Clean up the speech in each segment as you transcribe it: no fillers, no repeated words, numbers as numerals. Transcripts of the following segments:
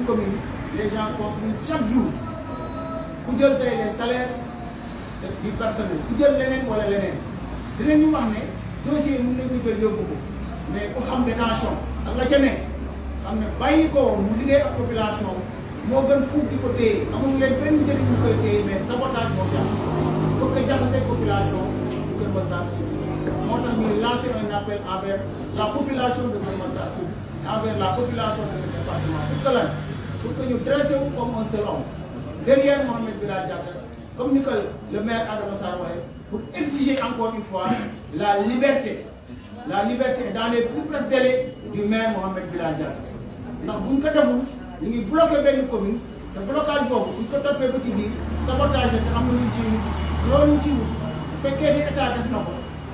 Commune, les gens construisent chaque jour pour dire les salaires du personnel, pour dire l'année ou l'année. Dinañu wax ne dossier yi mën nañu ko jël yóbbu ko mais ku xam détention ak la ca ne xam ne bàyyi ko mu liggéey ak population moo gën fuuf di ko téye amul leen benn njëriñ bu koy téye mais sabotage moo tax pour que jaxase population bu Kër Massar Sud moo tax ñuy lancer un appel envers la population de Kër Massar Sud envers la population de ce département pour que nous dressons comme un seul homme derrière Mohamed Bilal Diatta comme ni que le maire Adama Sarr waxee pour exiger encore une fois la liberté dans les plus brefs délais du maire Mohamed Bilal Diatta ndax bu ñu ko deful ñu ngi bloqué benn commune te blocage boobu bu ñu ko toppee ba ci biir sabotage la te am na lu ci wut loolu ci wut bu fekkee ni état def na ko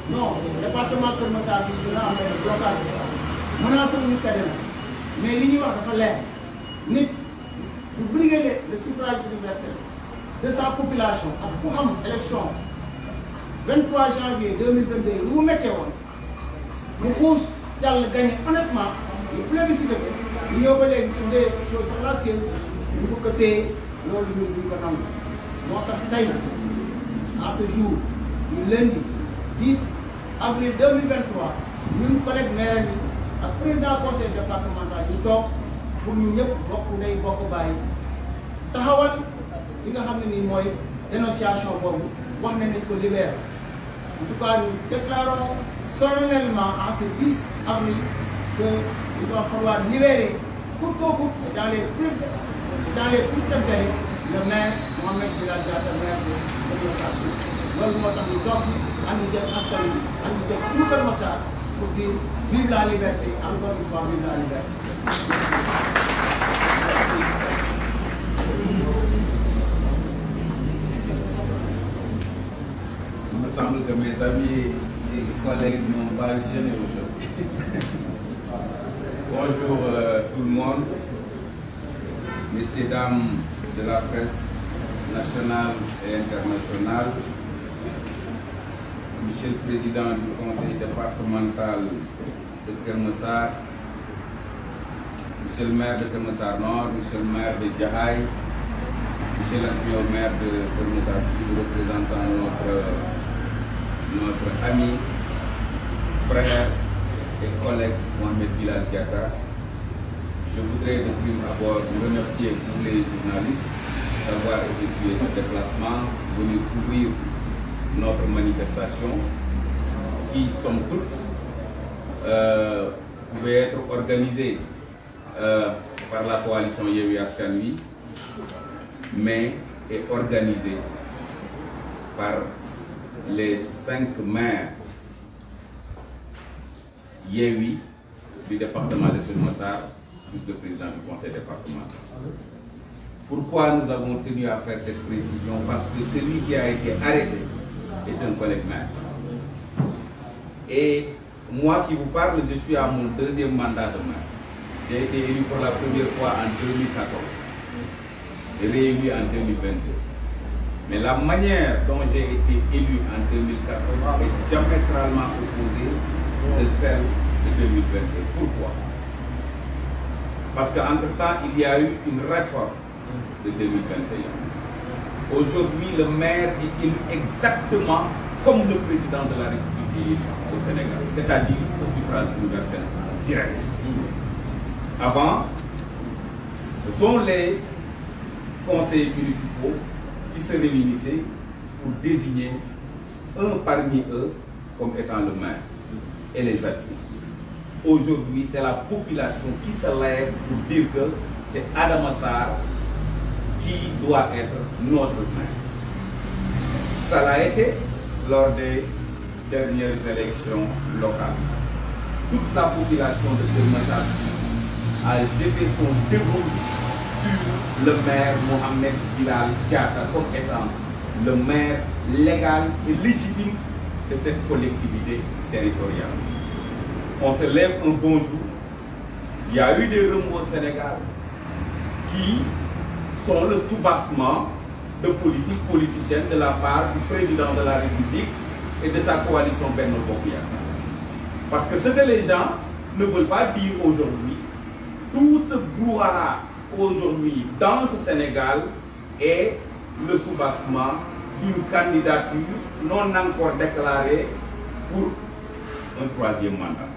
non département Kër Massar bi dina am benn blocage menacé wu ñu kaddu mais li ñuy wax dafa leer nit bu briguer le suffrage universel de sa population ak ku xam élection 23 janvier 2022 lu mu méttee woon mu xuus jàll gagné honnêtement ñu plébiscité ko ñu ñëw ba léegi tuddee chose par la science ñu ko ko téye loolu ñun duñ ko nangu moo tax tey à ce jour ñu lundi 10 avril 2023 ñun collègue maire yi ak président conseil départemental ñu toog pour ñu ñëpp bokk ndey bokk bàyyi taxawal li nga xam ne nii mooy dénonciation boobu wax ne nañ ko libérer en tout cas nous déclarons solennellement en ce 10 avril que il va falloir libérer coûte que coûte dans les plus brefs délais le maire Mohamed Bilal Diatta maire de Kër Massar Sud loolu moo tax ñu toog fi ànd ceeg askan wi ànd ceeg tout Kër Massar pour dire vive la liberté encore une fois vive la liberté. Il me semble que mes amis et collègues n'ont pas gêné aujourd'hui. Bonjour tout le monde, messieurs, dames de la presse nationale et internationale, Monsieur le Président du Conseil départemental de Kër Massar, Monsieur le maire de Kër Massar Nord, Monsieur le maire de Jaxaay, Monsieur l'adjoint au maire de Kër Massar Sud, représentant notre ami, frère et collègue Mohamed Bilal Diatta. Je voudrais de prime abord remercier tous les journalistes d'avoir effectué ce déplacement, venir couvrir notre manifestation qui, somme toute, pouvait être organisée par la coalition Yewwi Askan Wi, mais est organisée par les 5 maires Yewwi du département de Kër Massar, plus le président du conseil départemental. Pourquoi nous avons tenu à faire cette précision? Parce que celui qui a été arrêté est un collègue maire. Et moi qui vous parle, je suis à mon 2e mandat de maire. J'ai été élu pour la première fois en 2014 et réélu en 2022. Mais la manière dont j'ai été élu en 2014 est diamétralement opposée de celle de 2022. Pourquoi? Parce qu'entre-temps, il y a eu une réforme de 2021. Aujourd'hui, le maire est élu exactement comme le président de la République au Sénégal, c'est-à-dire au suffrage universel direct. Avant, ce sont les conseillers municipaux qui se réunissaient pour désigner un parmi eux comme étant le maire et les adjoints. Aujourd'hui, c'est la population qui se lève pour dire que c'est Adama Sarr qui doit être notre maire. Ça l'a été lors des dernières élections locales. Toute la population de Kër Massar a jeté son dévolu sur le maire Mohamed Bilal Diatta comme étant le maire légal et légitime de cette collectivité territoriale. On se lève un bon jour. Il y a eu des remous au Sénégal qui sont le soubassement de politique politicienne de la part du président de la République et de sa coalition Benno Bokk Yakaar. Parce que ce que les gens ne veulent pas dire aujourd'hui, tout ce brouhaha aujourd'hui dans ce Sénégal est le soubassement d'une candidature non encore déclarée pour un troisième mandat.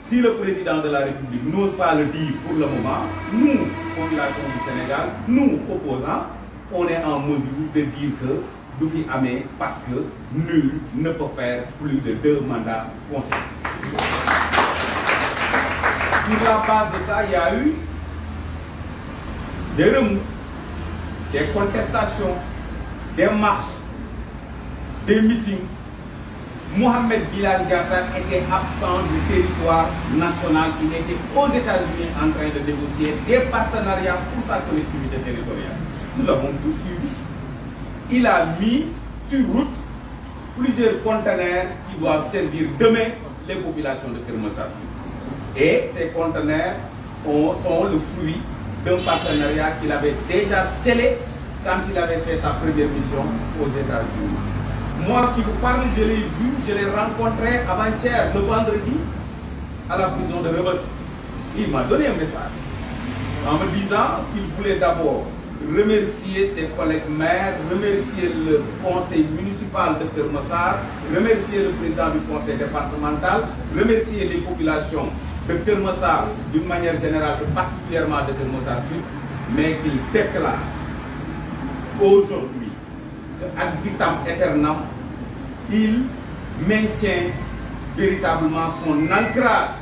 Si le président de la République n'ose pas le dire pour le moment, nous, population du Sénégal, nous, opposants, on est en mesure de dire que Doufi Amé, parce que nul ne peut faire plus de 2 mandats consécutifs. Sur la base de ça, il y a eu des remous, des contestations, des marches, des meetings. Mohamed Bilal Diatta était absent du territoire national. Il était aux États-Unis en train de négocier des partenariats pour sa collectivité territoriale. Nous avons tous suivi. Il a mis sur route plusieurs conteneurs qui doivent servir demain les populations de Keur Massar. Et ces conteneurs sont le fruit d'un partenariat qu'il avait déjà scellé quand il avait fait sa première mission aux États-Unis. Moi qui vous parle, je l'ai vu, je l'ai rencontré avant-hier, le vendredi, à la prison de Rebeuss. Il m'a donné un message en me disant qu'il voulait d'abord remercier ses collègues maires, remercier le conseil municipal de Keur Massar, remercier le président du conseil départemental, remercier les populations de Keur Massar d'une manière générale et particulièrement de Keur Massar Sud, mais qu'il déclare aujourd'hui ad vitam aeternam, il maintient véritablement son ancrage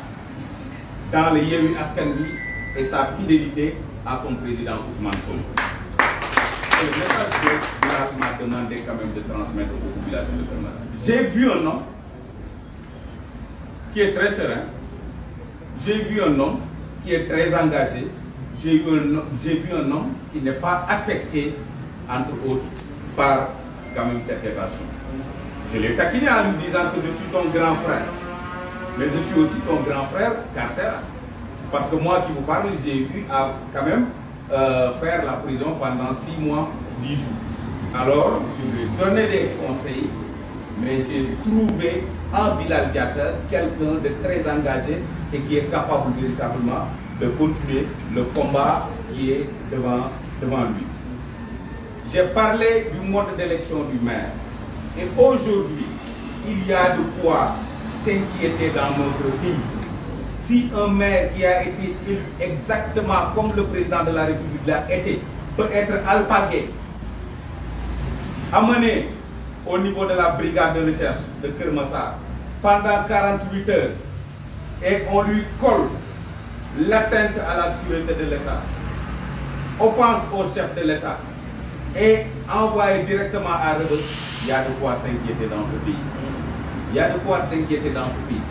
dans le Yewwi Askan Wi et sa fidélité à son président Ousmane Sonko. Et le message que Bilal m'a demandé quand même de transmettre aux populations de Keur Massar. J'ai vu un homme qui est très serein, j'ai vu un homme qui est très engagé, j'ai vu un homme qui n'est pas affecté, entre autres, par quand même cette évasion. Je l'ai taquiné en lui disant que je suis ton grand frère, mais je suis aussi ton grand frère carcéral. Parce que moi qui vous parle, j'ai eu à quand même faire la prison pendant 6 mois, 10 jours. Alors, je lui ai donné des conseils, mais j'ai trouvé en Bilal Diatta quelqu'un de très engagé et qui est capable véritablement de continuer le combat qui est devant lui. J'ai parlé du mode d'élection du maire. Et aujourd'hui, il y a de quoi s'inquiéter dans notre pays. Si un maire qui a été élu exactement comme le président de la République l'a été, peut être alpagué, amené au niveau de la brigade de recherche de Keur Massar pendant 48 heures, et on lui colle l'atteinte à la sûreté de l'État, offense au chef de l'État, et envoyé directement à Rebeuss, il y a de quoi s'inquiéter dans ce pays. Il y a de quoi s'inquiéter dans ce pays.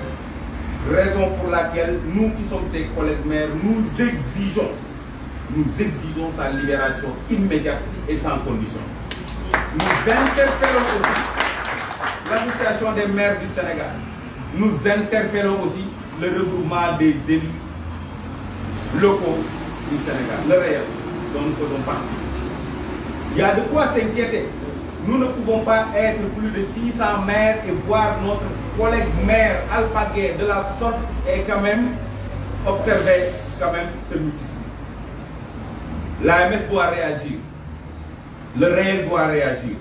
Raison pour laquelle nous qui sommes ses collègues maires, nous exigeons sa libération immédiate et sans condition. Nous interpellons aussi l'association des maires du Sénégal. Nous interpellons aussi le regroupement des élus locaux du Sénégal, le réel dont nous faisons partie. Il y a de quoi s'inquiéter. Nous ne pouvons pas être plus de 600 maires et voir notre collègue maire alpagué de la sorte et quand même observer quand même ce mutisme. L'AMS doit réagir. Le réel doit réagir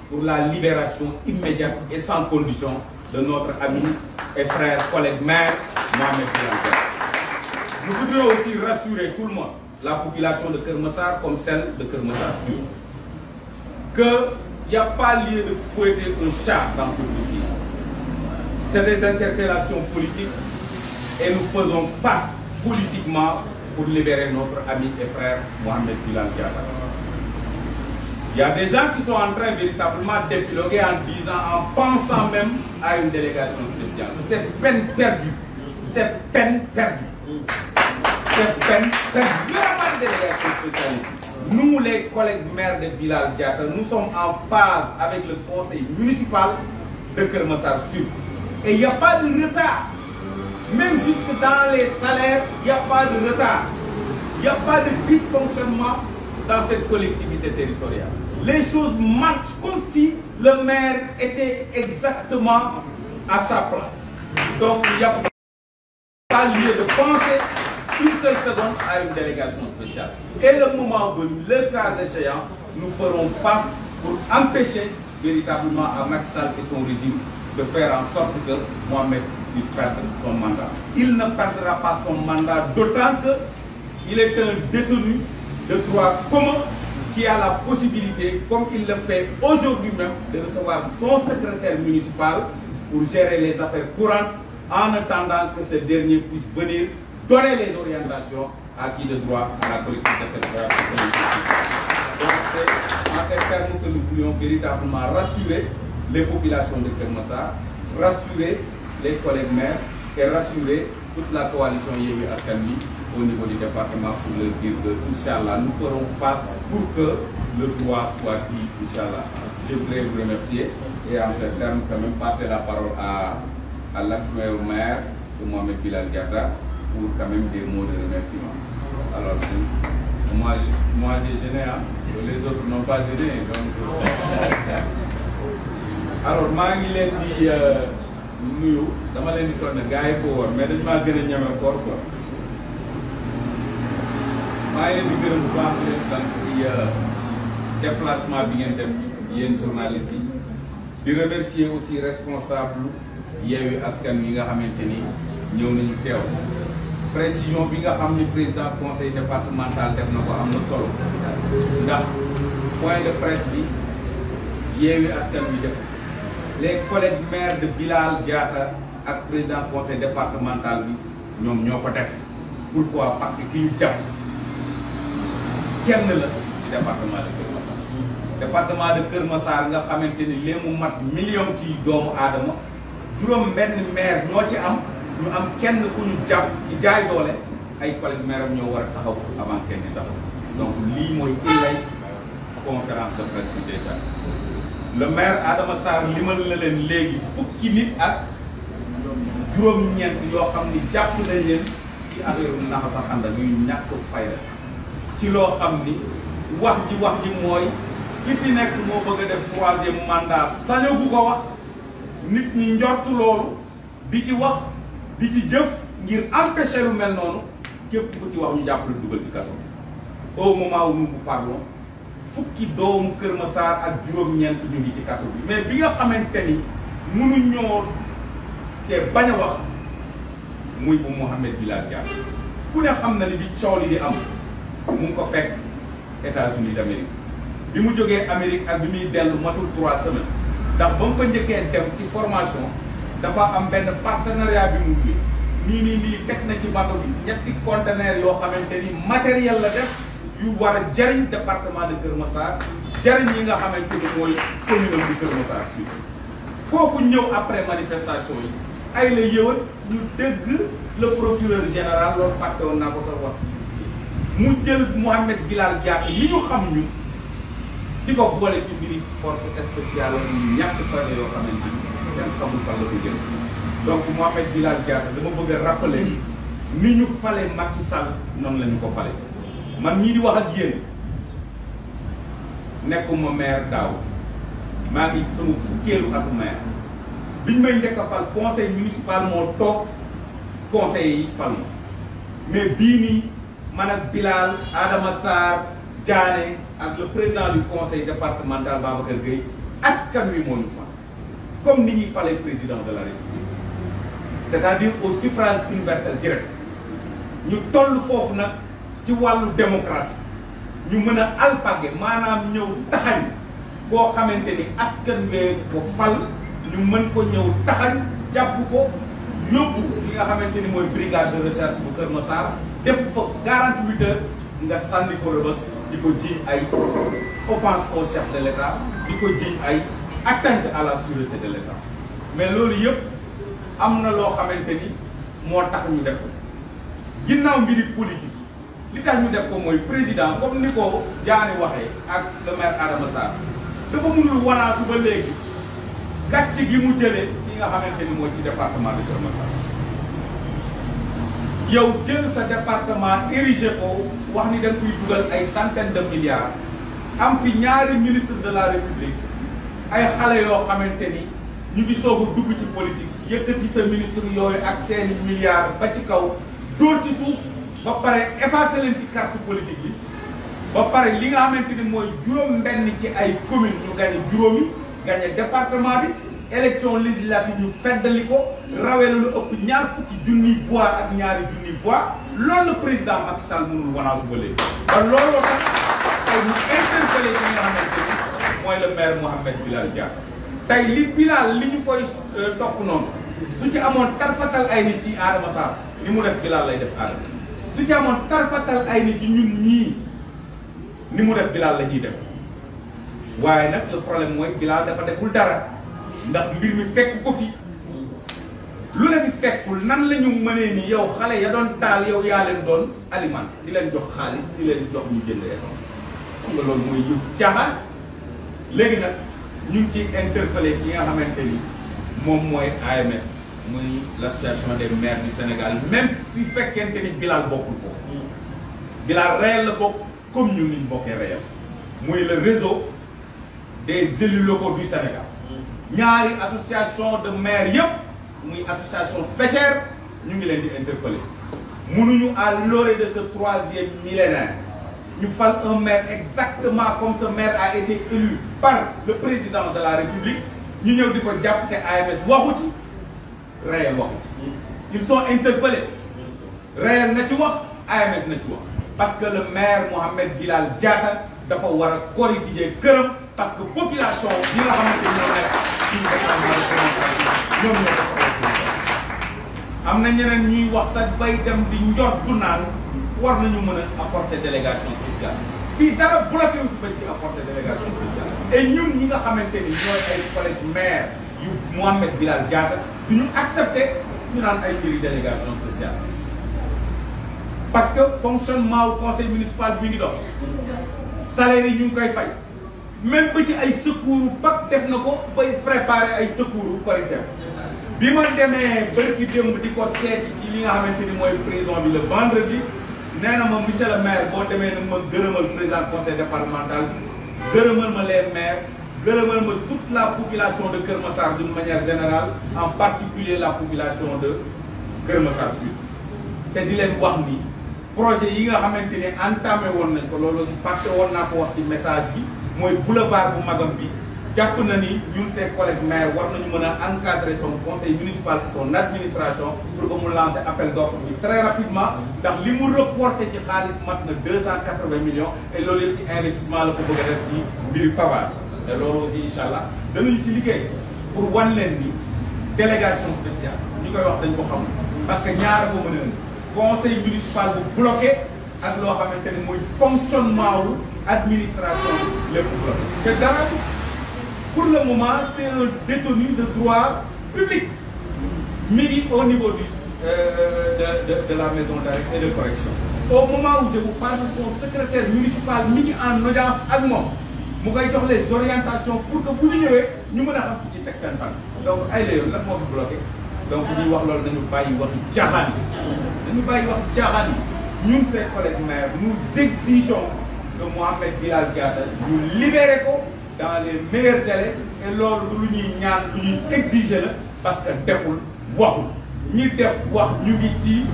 pour la libération immédiate et sans condition de notre ami et frère collègue maire Mohamed Bilal Diatta. Nous voudrions aussi rassurer tout le monde, la population de Keur Massar comme celle de Keur Massar Sud, qu'il n'y a pas lieu de fouetter un chat dans ce dossier. C'est des interpellations politiques et nous faisons face politiquement pour libérer notre ami et frère Mohamed Bilal Diatta. Il y a des gens qui sont en train véritablement d'épiloguer en disant, en pensant même à une délégation spéciale. C'est peine perdue. C'est peine perdue. C'est peine perdue. Il n'y aura pas de délégation spéciale ici. Nous, les collègues maires de Bilal Diatta, nous sommes en phase avec le conseil municipal de Keur Massar Sud. Et il n'y a pas de retard. Même jusque dans les salaires, il n'y a pas de retard. Il n'y a pas de dysfonctionnement dans cette collectivité territoriale. Les choses marchent comme si le maire était exactement à sa place. Donc il n'y a pas lieu de penser une seule seconde à une délégation spéciale. Et le moment venu, le cas échéant, nous ferons face pour empêcher véritablement à Macky Sall et son régime de faire en sorte que Mohamed puisse perdre son mandat. Il ne perdra pas son mandat, d'autant qu'il est un détenu de droit commun qui a la possibilité, comme il le fait aujourd'hui même, de recevoir son secrétaire municipal pour gérer les affaires courantes en attendant que ce dernier puisse venir donner les orientations à qui de droit à la collectivité territoriale. Donc c'est en ces termes que nous voulions véritablement rassurer les populations de Keur Massar, rassurer les collègues maires et rassurer toute la coalition Yewwi Askan Wi au niveau du département pour leur dire que, Inch'Allah, nous ferons face pour que le droit soit dit, Inch'Allah. Je voudrais vous remercier et en ces termes quand même passer la parole à l'adjoint au maire de Mohamed Bilal Diatta pour quand même des mots de remerciement. Alors, moi j'ai gêné, hein? Les autres n'ont pas gêné. Donc, alors, maa ngi leen di nuyu dama leen di tonne gars yi ko woon mais dañ maa gën a ñeme koor quoi. maa ngi leen di gërëm bu baax leen sant ci déplacement bi ngeen def yéen journalistes yi. di remercier aussi responsable Yewwi Askan Wi nga xamante ni ñëw nañu teew. précision bi nga xam ni président conseil départemental def na ko am na solo ndax point de presse bi Yewwi Askan Wi def les collègues maires de Bilal Diatta ak président conseil départemental bi ñoom ñoo ko def. pourquoi parce que ki ñu jàpp kenn la ci département de Keur Massar. département de Keur Massar nga xamante ni lee mu mat million ci doomu aadama juróom benn maire ñoo ci am. ñu am kenn ku ñu jàpp ci jaay doole ay collègues maire ñoo war a taxaw avant kenn di taxaw donc lii mooy illay conférence de presse bi déjà le maire Adama Sarr limal na leen léegi fukki nit ak juróom-ñeent yoo xam ni jàpp nañ leen ci affaire naxa sa xanda ñuy ñàkk fayda ci loo xam ni wax ji mooy ki fi nekk moo bëgg a def troisième mandat sañu gu ko wax nit ñi njortu loolu di ci wax di ci jëf ngir empêcher lu mel noonu képp ku ci wax ñu jàppale dugal ci kaso au moment où nous vous parlons fukki doomu Keur Massar ak juróom-ñeent ñu ngi ci kaso bi mais bi nga xamante ni mënuñoo te bañ a wax muy bu Mohamed Bilal Diatta ku ne xam na ni bi coow li di am mu ngi ko fekk États-Unis d'Amérique bi mu jógee Amérique ak bi muy dellu matul 3 semaines ndax ba mu fa njëkkee dem ci formation dafa am benn partenariat bi mu ngi nii teg na ci bateau bi ñetti conteneur yoo xamante ni matériel la def yu war a jariñ département de Keur Massar jariñ yi nga xamante ni mooy commune bi Keur Massar Sud. kooku ñëw après manifestation yi ay la yëwat ñu dégg le procureur général loolu fàtte woon naa ko sax wax mu jël Mohamed Bilal Diatta yi ñu xam ñun di ko boole ci mbiri force spéciale ak ñàkk fane yoo xamante ni kenn xamul fan la ko jël donc Mohamed Bilal Diatta dama bëgg a rappeler ni ñu fale Macky Sall noonu la ñu ko fale man ñii di wax ak yéen nekkuma maire daaw maa ngi sama fukkeelu ak maire biñ may njëkk a fal conseil municipal moo toog conseil yi fal ma mais bii nii man ak Bilal Adama Sarr Diané ak le président du conseil départemental Babacar Gueye askan wi moo ñu fal comme ni ñuy fale président de la République c'est-à-dire au suffrage universel direct ñu toll foofu nag ci wàllu démocratie ñu mën a alpage maanaam ñëw taxañ boo xamante ni askan wee ko fal ñu mën ko ñëw taxañ jàpp ko yóbbu li nga xamante ni mooy brigade de recherche bu Keur Massar def fa 48 heures nga sànni ko Rebeuss di ko jiiñ ay offense au chef de l'État di ko jiiñ ay atteinte à la sûreté de l'État mais loolu yëpp am na loo xamante ni moo tax ñu def ko ginnaaw mbiri politique li tax ñu def ko mooy président comme ni ko Diané waxee ak le maire Adama Sarr dafa mënul wanaasu ba léegi gàcce gi mu jëlee ki nga xamante ni mooy ci département de Keur Massar yow jël sa département érigé ko wax ni da nga koy dugal ay centaines de milliards am fi ñaari ministre de la république ay xale yoo xamante ni ñu ngi soog a dugg ci politique yëkkati sa ministre yooyu ak seeni milliards ba ci kaw dóor ci suuf ba pare effacé leen ci carte politique bi ba pare li nga xamante ni mooy juróom-benn ci ay commune ñu gagné juróomi gagné département bi élection législative ñu feddali ko rawee lu ëpp ñaar fukki junniy voix ak ñaari junniy voix loolu la président Macky Sall mënul wanaasu ba léegi. kon looloo tax tey ñu interpellé yi nga xamante ni mooy le maire Mouhamed Bilal Diatta tey li Bilal li ñu koy topp noonu su ci amoon tarfatal ay nit ci Adama Sarr li mu def Bilal lay def Adama su ci amoon tarfatal ay nit ci ñun ñii ni mu def Bilal la ñuy def waaye nag le problème mooy Bilal dafa deful dara. ndax mbir mi fekk ko fi lu la fi fekkul nan la ñu mënee ni yow xale ya doon taal yow yaa leen doon alimenté di leen jox xaalis di leen jox ñu jënd essence xam nga loolu mooy yëpp caaxaan léegi nag ñu ngi ci interpellé ci nga xamante ni moom mooy AMS muy l'association des maires du Sénégal même si fekkente ni Bilal bokkul foofu Bilal réel la bokk comme ñun niñ bokkee réel muy le réseau des élus locaux du Sénégal ñaari association de maires yëpp muy association faîtière ñu ngi leen di interpeller mënuñu à l'orée de ce 3e millénaire ñu fal un maire exactement comme ce maire a été élu par le président de la République ñu ñëw di ko jàpp te AMS waxu ci réel waxu ci ils sont interpellés réel na ci wax AMS na ci wax parce que le maire Mouhamed Bilal Diatta dafa war a corriger këram parce que population bi nga xamante ni ñoo nekk suñu département ñoom ñoo ko am na ñeneen ñuy wax sax bay dem di njortu naan war nañu mën a apporter délégation spéciale fii dara bloqué wu fi ba ci apporter délégation spéciale et ñun ñi nga xamante ni ñooy ay collègues maire yu Mouhamed Bilal Diatta du ñu accepter ñu naan ay mbiri délégation spéciale parce que fonctionnement wu conseil municipal bi ngi dox salaire yi ñu ngi koy fay même ba ci ay secours PAC def na ko bay préparer ay secours Korité bi ma demee bërki démb di ko seeti ci li nga xamante ni mooy prison bi le vendredi nee na ma monsieur le maire boo demee nag ma gërëmal président conseil départemental gërëmal ma les maires gërëmal ma toute la population de Kër Massar d'une manière générale en particulier la population de Kër Massar Sud te di leen wax ni projet yi nga xamante ne entamé woon nañ ko loolu fàtte woon naa ko wax ci message bi mooy boulevard bu magam bi jàpp na ni ñun ses collègues maires war nañu mën a encadrer son conseil municipal et son administration pour que mu lancer appel d'offre bi très rapidement ndax li mu reporté ci xaalis mat na 280 millions et loolu yëpp ci investissement la ko bëgg a def ci mbiri pavage te loolu aussi incha allah danañu ci liggéey pour wan leen ni délégation spéciale ñu koy wax dañ ko xam parce que ñaara ko mën a indi conseil municipal bu bloqué ak loo xamante ni mooy fonctionnement wu administration lépp bloqué te dara pour le moment c'est un détenu de droit public mi ngi au niveau du de la maison d'arrêt et de correction au moment où je vous parle son secrétaire municipal mi ngi en audience ak moom mu koy jox les orientations pour que bu ñu ñëwee ñu mën a xam ci teg seen tànk donc ay la yoon nag moo fi bloqué donc ñuy wax loolu dañu bàyyi waxi caaxaan yi dañu bàyyi waxi caaxaan yi ñun ses collègues maires nous exigeons que Mouhamed Bilal Diatta ñu libéré ko dans les meilleurs délais et loolu lu ñuy ñaan lu ñuy exiger la parce que deful waxul ñi def wax ñu ngi ci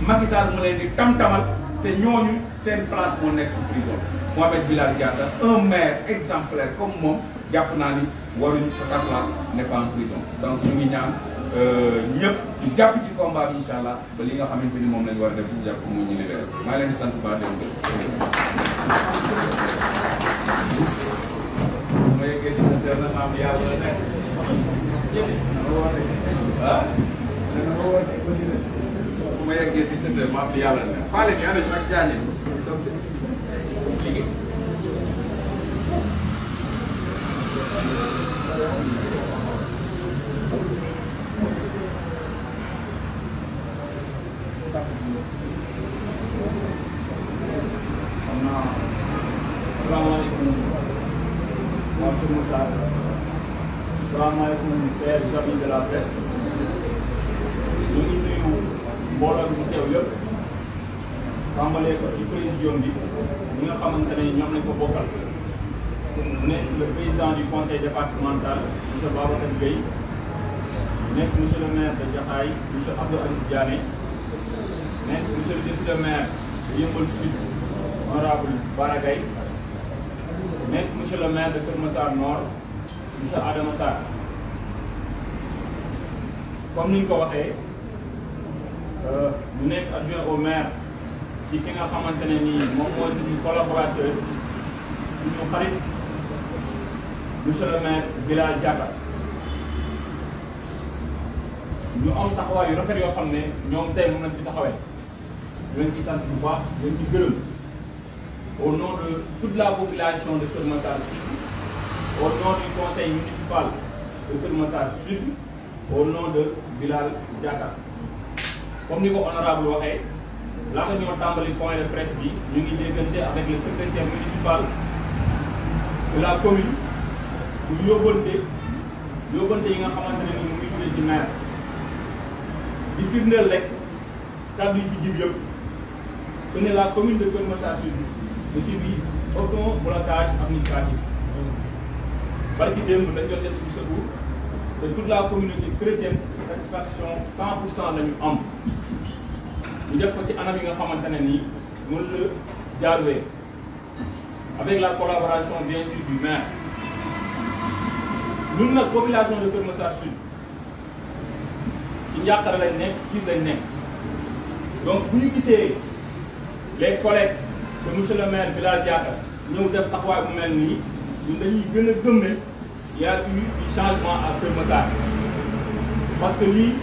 Macky Sall mu leen di tam-tamal te ñooñu seen place moo nekk ci prison Mouhamed Bilal Diatta un maire exemplaire comme moom jàpp naa ni waruñu ko sa place n'est pas en prison donc ñu ngi ñaan ñëpp ñu jàpp ci combat bi incha allah ba li nga xamante ni moom lañu war a def ñu jàpp mu ñu libéré maa ngi leen di sant bu baax dégg ma yeggee di sant na maam yàlla la nekk ah su ma yeggee di sant maam yàlla la nekk faale ni ana ñu ak jaañe liggéey Assalamualaikum warahmatullahi wabarakatuh. Assalamualaikum chers amis de la presse. Ñu ngi nuyu mbooloo bi teew yëpp tàmbalee ko ci présidium bi ñi nga xamante ne ñoom lañ ko bokkal nekk le président du conseil départemental monsieur Babacar Gueye nekk monsieur le maire de Jaxaay monsieur Abdou Aziz Diané nekk monsieur le député maire de Yeumbeul Sud honorable Bara Gaye nekk monsieur le maire de Keur Massar Nord monsieur Adama Sarr. Comme ni ñu ko waxee ñu nekk adjoint au maire ci ki nga xamante ne nii moom mooy suñu collaborateur suñu xarit monsieur le maire Bilal Diatta ñu am taxawaay yu rafet yoo xam ne ñoom tey mën nañ ci taxawee ñu leen ci sant bu baax leen ci gërëm au nom de toute la population de Keur Massar Sud, au nom du conseil municipal de Keur Massar Sud, au nom de Bilal Diatta. Comme ni ko honorable waxee laata ñoo tàmbali point de presse bi ñu ngi déggante avec le secrétaire municipal de la commune bu yóbbante yi nga xamante ne ni mu ngi jógee ci maire di firndeel rek kàddu yi fi jib yëpp que ne la commune de Keur Massar Sud ne subit aucun blocage administratif. Barki démb dañ doon def ci secours de toute la communauté chrétienne satisfaction 100% la ñu am ñu def ko ci anam yi nga xamante ne nii mën la jaaruwee avec la collaboration bien sûr du maire. ñun nag population de Keur Massar Sud ci njàqare lañ nekk ci lañ nekk donc bu ñu gisee les collègues de monsieur le maire Bilal Diatta ñëw def taxawaay bu mel nii ñun dañuy gën a gëm ne y a eu du changement à Keur Massar parce que lii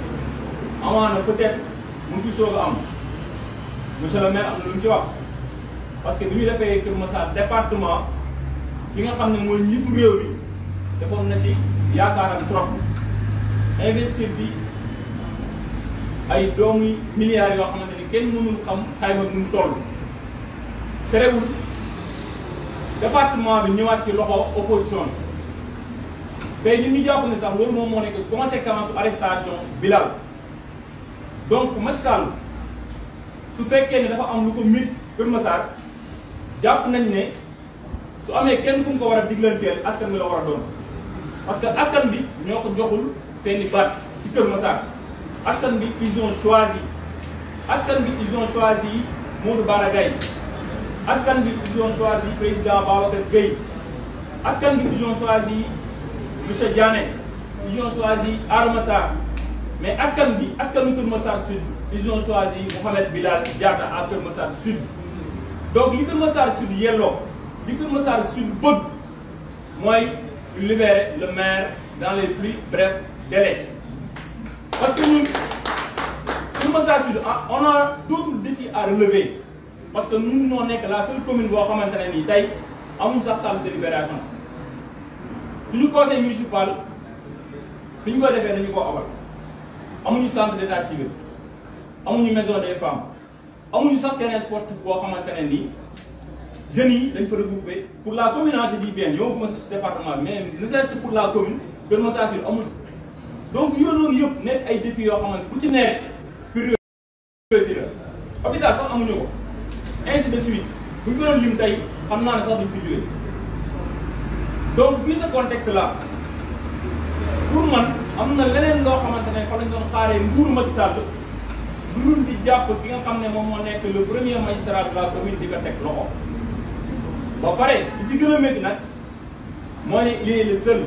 amaana peut-être mu ngi fi soog a am monsieur le maire am na lu mu ci wax parce que bi ñu defee Keur Massar département ki nga xam ne mooy njiitu réew mi defoon na ci yaakaaram trop investir bi ay doomu milliards yoo xamante ni kenn mënul xam xayma nu mu toll terewul département bi ñëwaat ci loxo opposition bi tey ñun ñu jàpp ne sax loolu moom moo nekk conséquence su arrestation Bilal donc Macky Sall su fekkee ne dafa am lu ko mit Keur Massar jàpp nañ ne su amee kenn ku mu ko war a diglanteel askan bi la war a doon parce que askan bi ñoo ko joxul seeni baat ci Keur Massar askan bi ils ont choisi Modou Bara Gaye askan bi ils ont choisi président Babacar Gueye askan bi ils ont choisi monsieur Diané ils ont choisi Adama Sarr mais askanu Keur Massar Sud ils ont choisi Mohamed Bilal Diatta à Keur Massar Sud donc li Keur Massar Sud yelloo li Keur Massar Sud bëgg mooy libérer le maire dans les plus brefs délais parce que ñun Keur Massar Sud on a d'autres défis à relever parce que ñun ñoo nekk la seule commune boo xamante ne nii tey amuñ sax salle de délibération suñu conseil municipal fi ñu ko defee dañu koo abal amuñu centre d'état civil amuñu maison des femmes amuñu sax terrain sportif boo xamante ne nii jeunes yi dañ fa regroupé pour la communauté di bien yow bu ma si département mais ne serait-ce que pour la commune Keur Massar Sud amul donc yooyu yëpp nekk ay défis yoo xamante ku ci nekk priorité la hôpital sax amuñu ko ainsi de suite bu ñu ko doon lim tey xam naa ne sax duñ fi jógee donc vu ce contexte là pour man am na leneen loo xamante ne fa lañ doon xaaree nguuru Macky Sall lu dul di jàpp ki nga xam ne moom moo nekk le premier magistrat de la commune di ko teg loxo ba pare li si gën a métti nag moo ne il est le seul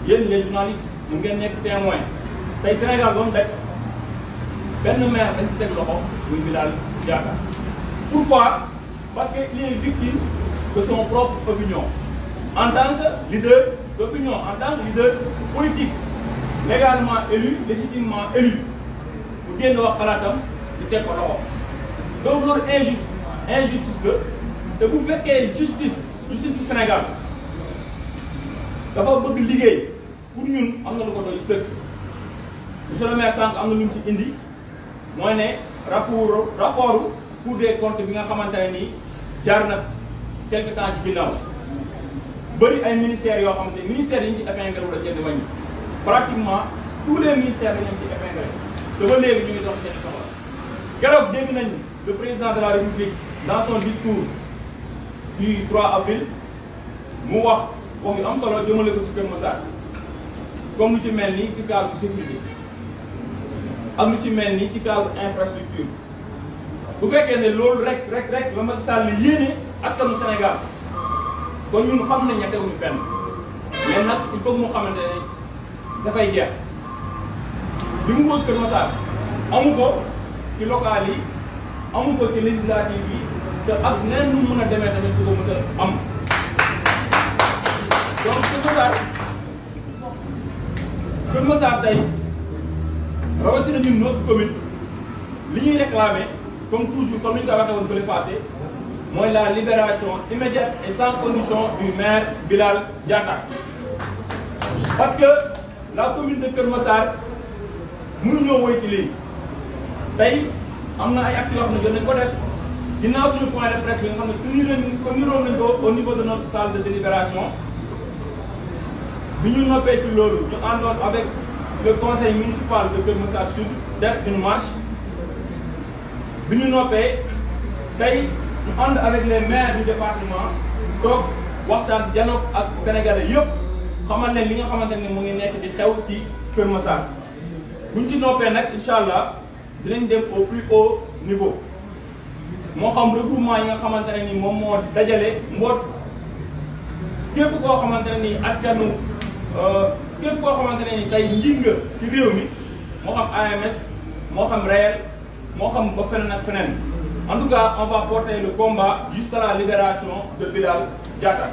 yéen les journalistes mu ngeen nekk témoin tey Sénégal ba mu daj benn maire dañ ci teg loxo muy Bilal Diatta pourquoi parce que il est victime de son propre opinion en tant que leader d'opinion en tant que leader politique légalement élu légitimement élu bu génn wax xalaatam di teg ko loxo donc loolu injustice la te bu fekkee justice bu Sénégal dafa bëgg liggéey pour ñun am na lu ko doy sëkk monsieur le maire sànq am na lu mu ci indi mooy ne rapport Cour des comptes bi nga xamante ne nii jaar na quelque temps ci ginnaaw bëri ay ministères yoo xamante ne ministères yi ñu ci épinglé wala jënd wàññi pratiquement tous les ministères dañu ci épinglé te ba léegi ñu ngi dox seen soxla keroog dégg nañ le président de la République dans son discours du 3 avril mu wax yu am solo jëmale ko ci Kër Massar comme lu ci mel ni ci cadre sécurité ak lu ci mel ni ci cadre infrastructure bu fekkee ne loolu rek la Macky Sall yéene askanu Sénégal kon ñun xam nañ ne teguñu fenn mais nag il faut que mu xamante ne dafay jeex li mu bëgg Kër Massar amu ko ci local yi amu ko ci législative yi te ak neneen nu mën a demee tamit du ko mës a am donc Kër Massar tey rawatina ñun notre commune li ñuy réclamer comme toujours comme ni ñu ko waxee woon bële passé mooy la libération immédiate et sans condition du maire Bilal Diatta parce que la commune de Kër Massar mënuñoo woy ci lii tey am na ay actes yoo xam ne jot nañ ko def ginnaaw suñu point de presse bi nga xam ne niroon nañ ko au niveau de notre salle de délibération bi ñu noppee ci loolu ñu àndoon avec le conseil municipal de Kër Massar Sud def une marche bi ñu noppee tey ñu ànd avec les maires du département toog waxtaan janoog ak sénégalais yëpp xamal ne li nga xamante ne mu ngi nekk di xew ci Kër Massar buñ ci noppee nag incha allah dinañ dem au plus haut niveau moo xam regroupement yi nga xamante ne ni moom moo dajale mboot képp koo xamante ne ni askanu képp koo xamante ne ni tey njinga ci réew mi moo xam AMS moo xam réel moo xam ba feneen ak feneen en tout cas on va porter le combat jusqu'à la libération de Bilal Diatta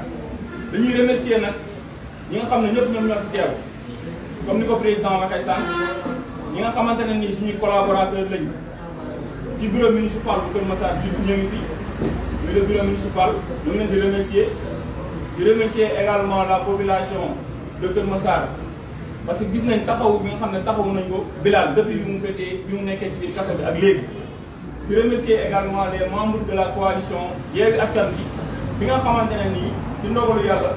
dañuy remercier nag ñi nga xam ne ñëpp ñoom ñoo fi teew comme ni ko président waxee sànq ñi nga xamante ne nii suñuy collaborateur lañ ci bureau municipal bu Kër Massar Sud ñu ngi fi muy le bureau municipal ñu ngi leen di remercier également la population de Kër Massar parce que gis nañ taxaw bi nga xam ne taxawu nañ ko Bilal depuis bi mu fekkee bi mu nekkee ci biir kaso bi ak léegi di remercier également les membres de la coalition Yewwi Askan bi nga xamante ne nii ci ndogalu yàlla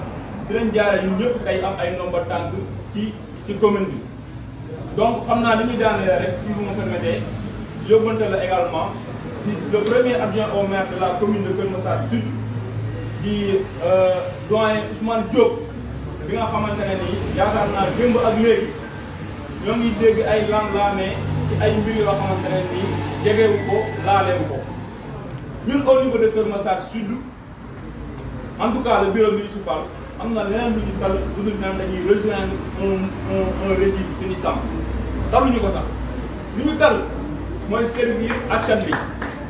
dinañ jaare ñun ñëpp tey am ay ndomba tànk ci commune bi donc xam naa li ñuy daanee rek si vous me permettez yóbbante la également le premier adjoint au maire de la commune de Kër Massar Sud di doyen Ousmane Diop bi nga xamante ne nii yaakaar naa démb ak léegi ñoo ngi dégg ay lam-laamee ci ay mbir yoo xamante ne nii jegewu ko laalewu ko ñun au niveau de Kër Massar Sud en tout cas le bureau municipal am na leneen lu ñu tal lu dul naan dañuy rejoindre un régime finissant taluñu ko sax li ñu tal mooy servir askan bi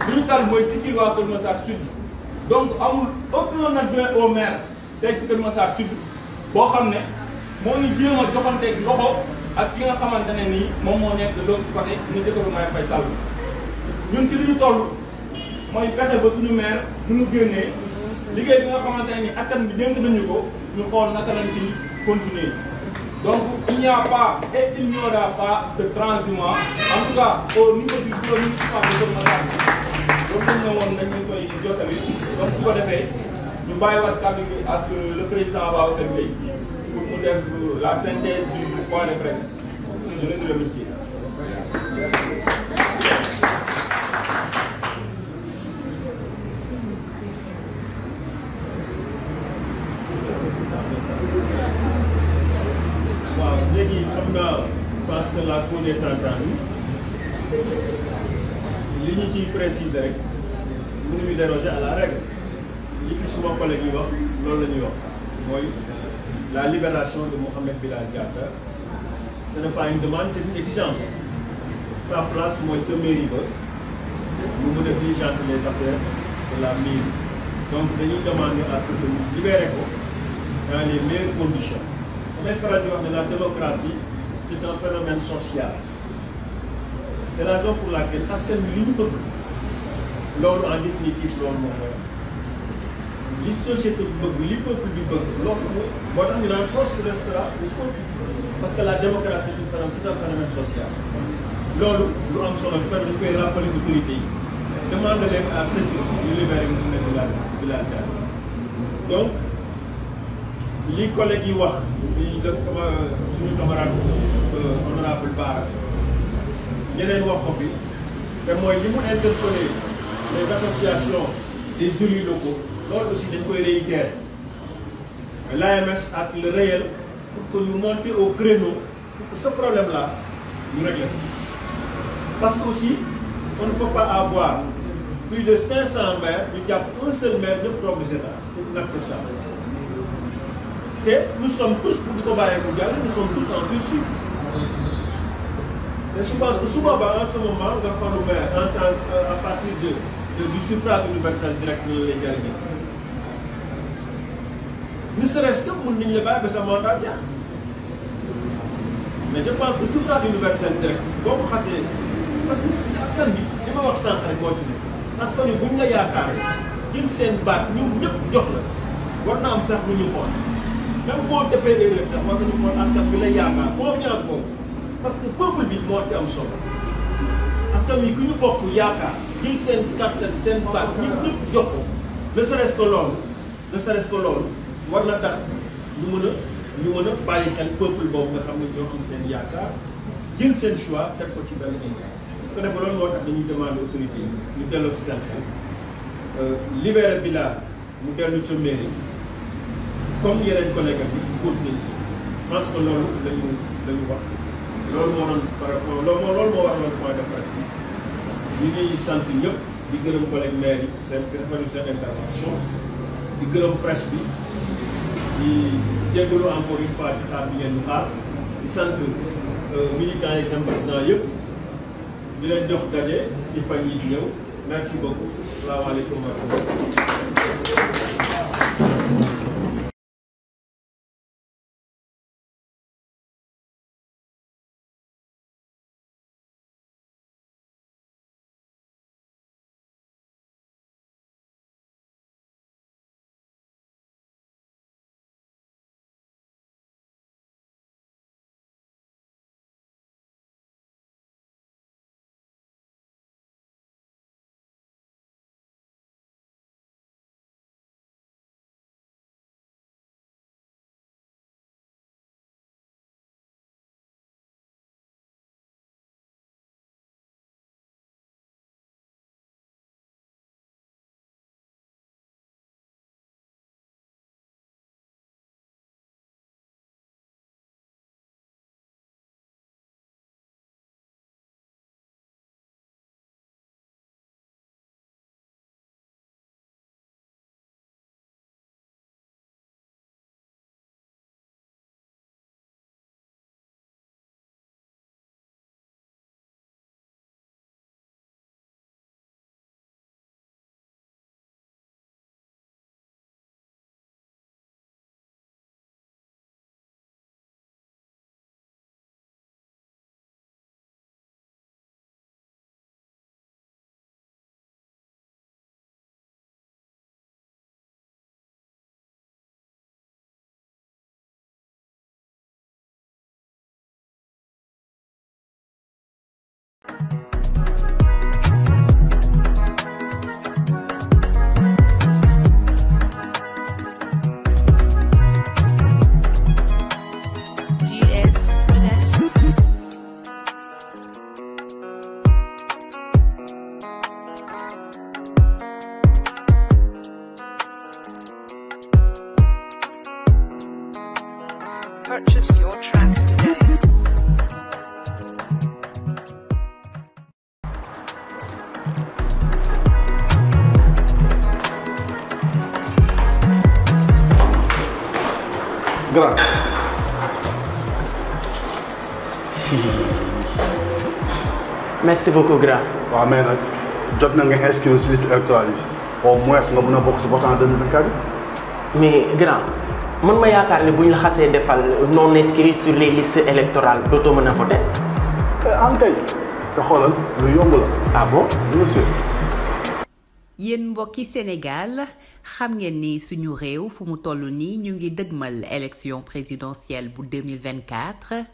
li ñu tal mooy sikkil waa Kër Massar Sud donc amul aucun adjoint au maire tey ci Kër Massar Sud boo xam ne moo ngi jéem a joxanteeg loxo ak ki nga xamante ne nii moom moo nekk de l'autre côté ñu jëkkëru Marème Faye Sall ñun ci li ñu toll mooy fexe ba suñu maire nu ñu génnee liggéey bi nga xamante ne nii askan bi dénk nañu ko ñu xool naka lañ ci continuer donc il n'y a pas et il n'y aura pas de transhumance en tout cas au niveau du bureau municipal de Kër Massar loolu lañ ne woon nañ leen koy jottali donc su ko defee ñu bàyyiwaat kàddu gi ak le président Babacar Gueye pour mu def la synthèse du point de presse je leen di remercier. waaw léegi xam naa parce que la cause est entendue li ñu ciy préciser rek mënuñu déroger à la règle. li fi suma collègue yi wax loolu la ñuy wax mooy la libération de Mohamed Bilal Diatta ce n'est pas une demande c'est une exigence sa place mooy ca mairie ba mu mën a diligenter les affaires de la mairie donc dañuy demander à ce que ñu libéré ko dans les meilleures conditions damay faral di wax ne la démocratie c'est un phénomène social c'est la raison pour laquelle askan bi li ñu bëgg loolu en définitive loolu moom mooy li société bi bëgg li peuple bi bëgg loolu moo tax ñu naan force restera au peuple parce que la démocratie c'est un phénomène social loolu lu am solo su fekkee dañu koy rappeler autorité yi demande leen à ce que ñu libéré mu ne Bilal Diatta donc li collègue yi wax li suñu camarade honorable Bara ñeneen wax ko fi te mooy li mu interpellé les associations des élus locaux loolu aussi dañ koy réitérer l'AMS ak le réel pour que ñu monter au créneau pour que ce problème là ñu régler parce que aussi on ne peut pas avoir plus de 500 maires ñu jàpp un seul maire ñëpp toog di seetaan c'est inacceptable te nous sommes tous bu ko bàyyee bu jàll nous sommes tous en sursis et je pense que su boobaa en ce moment nga falu maire en tant à partir du suffrage universel direct ñu lay jariñoo ne serait-ce que mun nañu la bàyyi ba sa mandat jeex mais je pense que suffrage universel direct boo ko xasee parce que askan bi li ma wax sànq rek moo ci ne askan wi buñ la yaakaaree jël seen baat ñun ñëpp jox la war na am sax lu ñu xool même boo defee erreur sax war nañu xool askan bi la yaakaar confiance boobu parce que peuple bi moo ci am solo askan wi ku ñu bokk yaakaar jël seen kàttan seen baat ñun ñëpp jox ko ne serait-ce que loolu war na tax ñu mën a bàyyi xel peuple boobu nga xam ne ñoo am seen yaakaar jël seen choix teg ko ci benn indi su ko defee loolu moo tax dañuy demander autorité yi ñu delloo fi seen xel libéré Bilal mu dellu ca mairie comme yeneen collègue bi continuer parce que loolu lañu wax loolu moo doon loolu moo war loolu point de presse bi ñu ngi sant ñëpp di gërëm collègue maire yi seen rafetlu seen intervention di gërëm presse bi di jégalu encore une fois ci xaar bi ngeen ñu xaar di sant militants yi sympathisants yëpp di leen jox daje ci fan yi di ñëw merci beaucoup salaamaaleykum wa rahmatulah. Purchase your tracks today. Grand. Merci beaucoup grand. waaw mais nag jot na nga inscrire si liste électorale yi au moins nga mën a bokk si vote en 2024 bi. mais grand man ma yaakaar ne bu ñu la xasee defal non inscrit sur les listes électorales dootoo mën a voter. en kay te xoolal lu yomb la. ah bon bien sûr. yéen mbokki Sénégal xam ngeen ni suñu réew fu mu toll nii ñu ngi dëgmal élection présidentielle bu 2024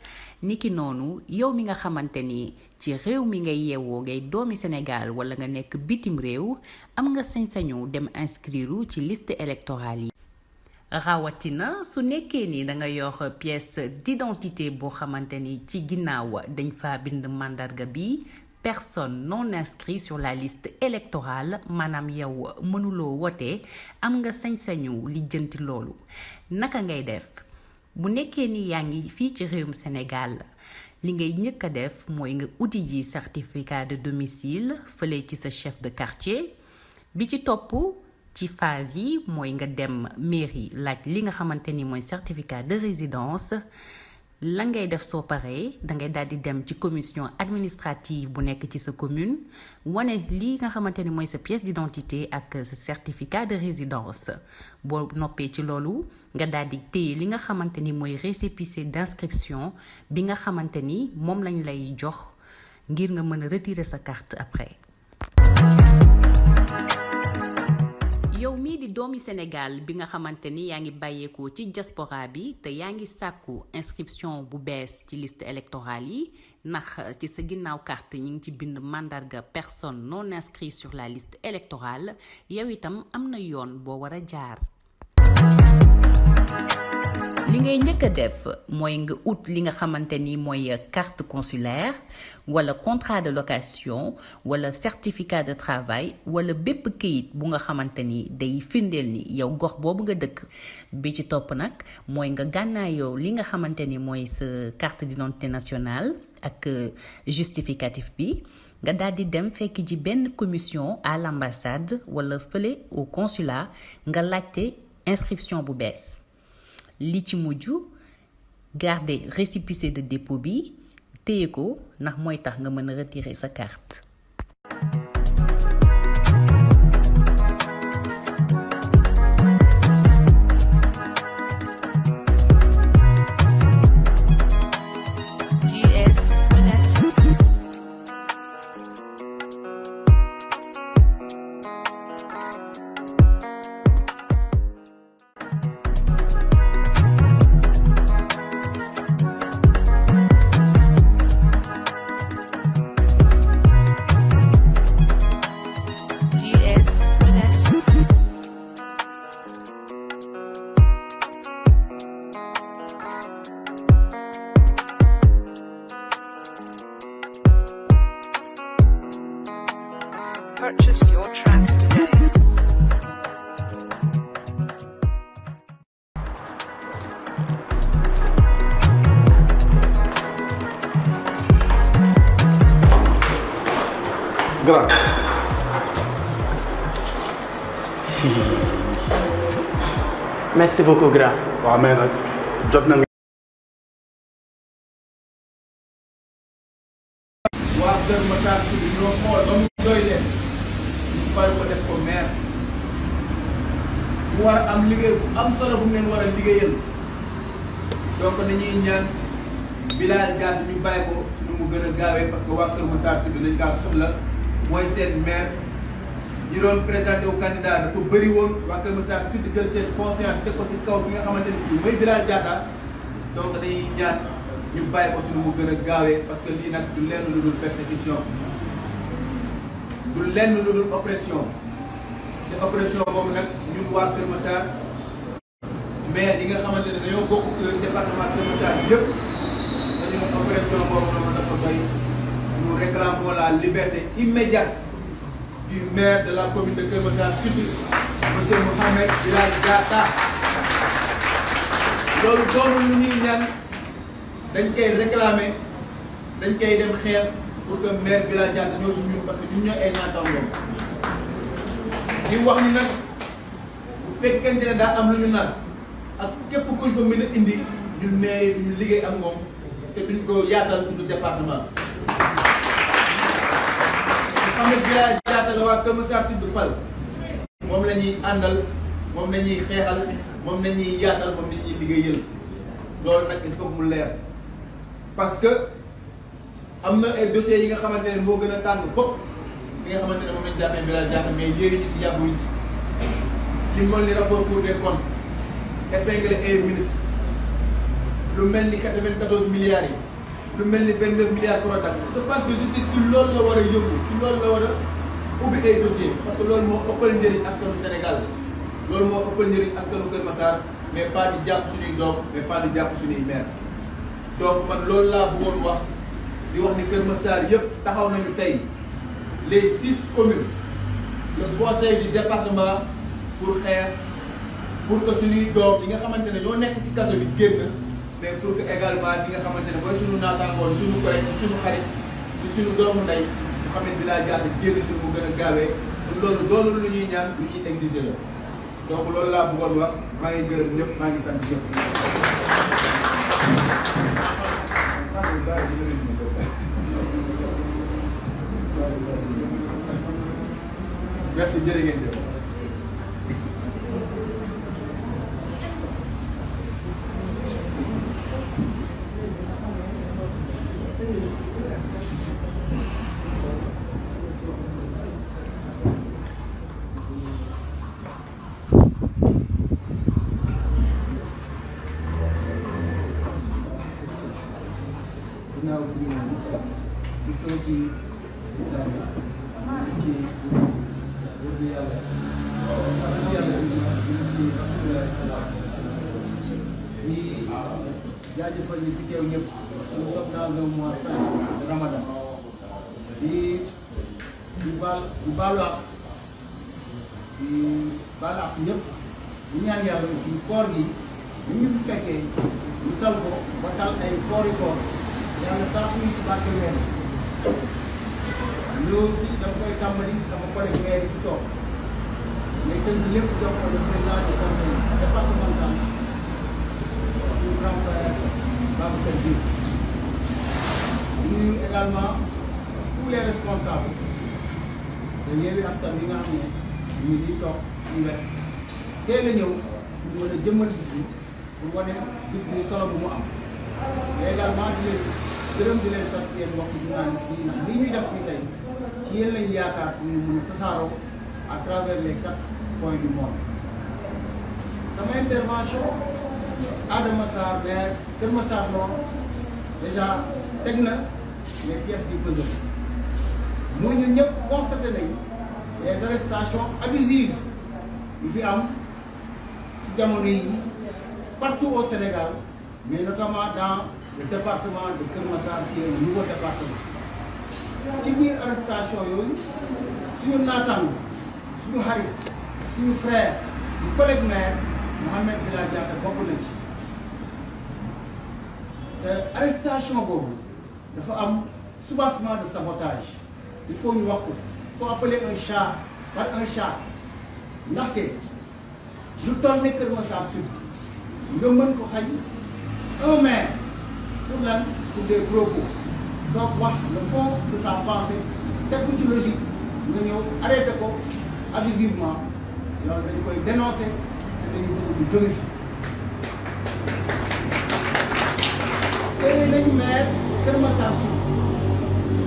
niki noonu yow mi nga xamante ni ci réew mi ngay yeewoo ngay doomi Sénégal wala nga nekk bitim réew am nga sañ-sañu dem inscrire ci liste électorale yi. rawatina su nekkee ni da nga yor pièce d'identité boo xamante ni ci ginnaaw dañ fa bind mandarga bi personne non inscrite sur la liste électorale maanaam yow mënuloo wote am nga sañ-sañu lijjanti loolu naka ngay def bu nekkee ni yaa ngi fii ci réewum Sénégal li ngay njëkk a def mooy nga uti ji certificat de domicile fële ci sa chef de quartier bi ci topp ci phase yi mooy nga dem mairie laaj li nga xamante ni mooy certificat de résidence la ngay def soo paree da ngay daal di dem ci commission administrative bu nekk ci sa commune wane li nga xamante ni mooy sa pièce d'identité ak sa certificat de résidence boo noppee ci loolu nga daal di téye li nga xamante ni mooy récépissé d'inscription bi nga xamante ni moom lañ lay jox ngir nga mën a retirer sa carte après. yow mii di doomi Sénégal bi nga xamante ni yaa ngi bàyyeekoo ci diaspora bi te yaa ngi sàkku inscription bu bees ci liste électorale yi ndax ci sa ginnaaw carte ñi ngi ci bind mandarga personne non inscrite sur la liste électorale yow itam am na yoon boo war a jaar. li ngay njëkk a def mooy nga ut li nga xamante ni mooy carte consulaire wala contrat de location wala certificat de travail wala bépp këyit bu nga xamante ni day firndeel ni yow gox boobu nga dëkk bi ci topp nag mooy nga gànnaayoo li nga xamante ni mooy sa carte d'identité nationale ak justificatif bi nga daal di dem fekk ji benn commission à l'ambassade wala fële au consulat nga laajte inscription bu bees. li ci mujj garder récépissé de dépôt bi téye ko ndax mooy tax nga mën a retirer sa carte. Purchase your tracks today. Grand. Merci beaucoup grand. waaw mais nag jot na nga. waa Kër Massar bi ñoo xool ba mu doy leen ñu fay ko def ko maire mu war a am liggéey bu am solo bu mu leen war a liggéeyal donc nañuy ñaan Bilal Diatta ñu bàyyi ko nu mu gën a gaawee parce que waa Kër Massar bi lañ kaa soxla mooy seen maire ñi doon présenté wu candidat dafa bëri woon waa Kër Massar surtout jël seen confiance teg ko ci kaw bi nga xamante ni si mooy Bilal Diatta donc dañuy ñaan ñu bàyyi ko ci nu mu gën a gaawee parce que lii nag du lenn lu dul persécution du lenn lu dul oppression te oppression boobu nag ñun waa Kër Massar maire yi nga xamante ne dañoo bokk département Kër Massar yëpp dañu ne oppression boobu noonu dafa doy nous réclamons la liberté immédiate du maire de la commune de Kër Massar Sud monsieur Mouhamed Bilal Diatta loolu doonu lu ñuy ñaan dañ koy réclamer dañ koy dem xeex pour que maire Bilal Diatta ñoo suñu ñun parce que ñun ñooy ay naataangoom di wax ni nag bu fekkente ne daa am lu ñu nar ak képp kuñ fa mën a indi ñun maire yi duñu liggéey ak moom te duñ ko yaatal suñu département. Mouhamed Bilal Diatta la waa Kër Massar Sud fal moom la ñuy àndal moom la ñuy xeexal moom la ñuy yaatal moom la ñuy liggéeyal loolu nag il faut mu leer. parce que am na ay dossiers yi nga xamante ne moo gën a tàng fopp li nga xamante ne moom lañ jàppee Bilal Diatta mais yéen ñu si jàppuñu si li mu ni rapport Cour des comptes épinglé ay ministre lu mel ni 94 milliards yi lu mel ni 29 milliards Prodac je pense que justice si loolu la war a yëngu si loolu la war a ubbi ay dossiers parce que loolu moo ëppal njëriñ askanu Sénégal loolu moo ëppal njëriñ askanu Kër Massar mais pas di jàpp suñuy doom mais pas di jàpp suñuy maire donc man loolu laa bëggoon wax di wax ni Kër Massar yëpp taxaw nañu tey les 6 communes le conseil du département pour xeex pour que suñuy doom yi nga xamante ne ñoo nekk ci kaso bi génn mais pour que également ñi nga xamante ne mooy suñu naataangoon suñu collègue suñu xarit di suñu doomu ndey Mouhamed Bilal Diatta génn suñu mu gën a gaawee loolu doonul lu ñuy ñaan lu ñuy exiger la donc loolu laa bëggoon wax maa ngi gërëm ñëpp maa ngi sant ñëpp. merci jërë ngeen jëf. ginnaaw bi ñu gis nga ci seytaane ci wërdu yàlla sant yàlla bi ci rasulullah sallallahu alayhi wa sallam di jaajëfal ñi fi teew ñëpp nous sommes dans un mois saint de Ramadan di baalu ak ñëpp di ñaan yàlla aussi koor gi ñu fi fekkee ñu tal ko ba tal ay koori koor yàlla tax suñu ci barke weer loolu dama koy tàmbali sama collègue maire yi ci toog mais tënk lépp jox ko le président du conseil départemental suñu grand frère Babacar Diop di nuyu également tous les responsables de Yewwi Askan Wi nga xam ne ñu ngi toog suñu wet teel a ñëw pour mën a jëmmal bis bi pour wane bis bi solo bu mu am mais également di leen gërëm di leen sant yéen mbokk journalistes yi ndax lii ñuy def fii tey ci yéen lañu yaakaar pour ñu mën a tasaaroo à travers les 4 coins du monde. sama intervention Adama Sarr maire Kër Massar Nord déjà teg na les pièces du puzzle muy ñun ñëpp constaté nañ les arrestations abusives yu fi am ci jamono yi partout au Sénégal mais notamment dans le département de Kër Massar qui est un nouveau département ci biir arrestation yooyu suñu naataango suñu xarit suñu frère suñu collègue maire Mouhamed Bilal Diatta bokk na ci te arrestation boobu dafa am soubassement de sabotage il faut ñu wax ko il faut appeler un chat par un chat ndaxte lu toll ne Kër Massar Sud nga mën ko xañ un maire pour lan pour des propos donc wax le fond de sa pensée teg ko ci logique nga ñëw arrêté ko abusivement loolu dañ koy dénoncer te dañu bëgg du jóge fi tey nañu maire Kër Massar Sud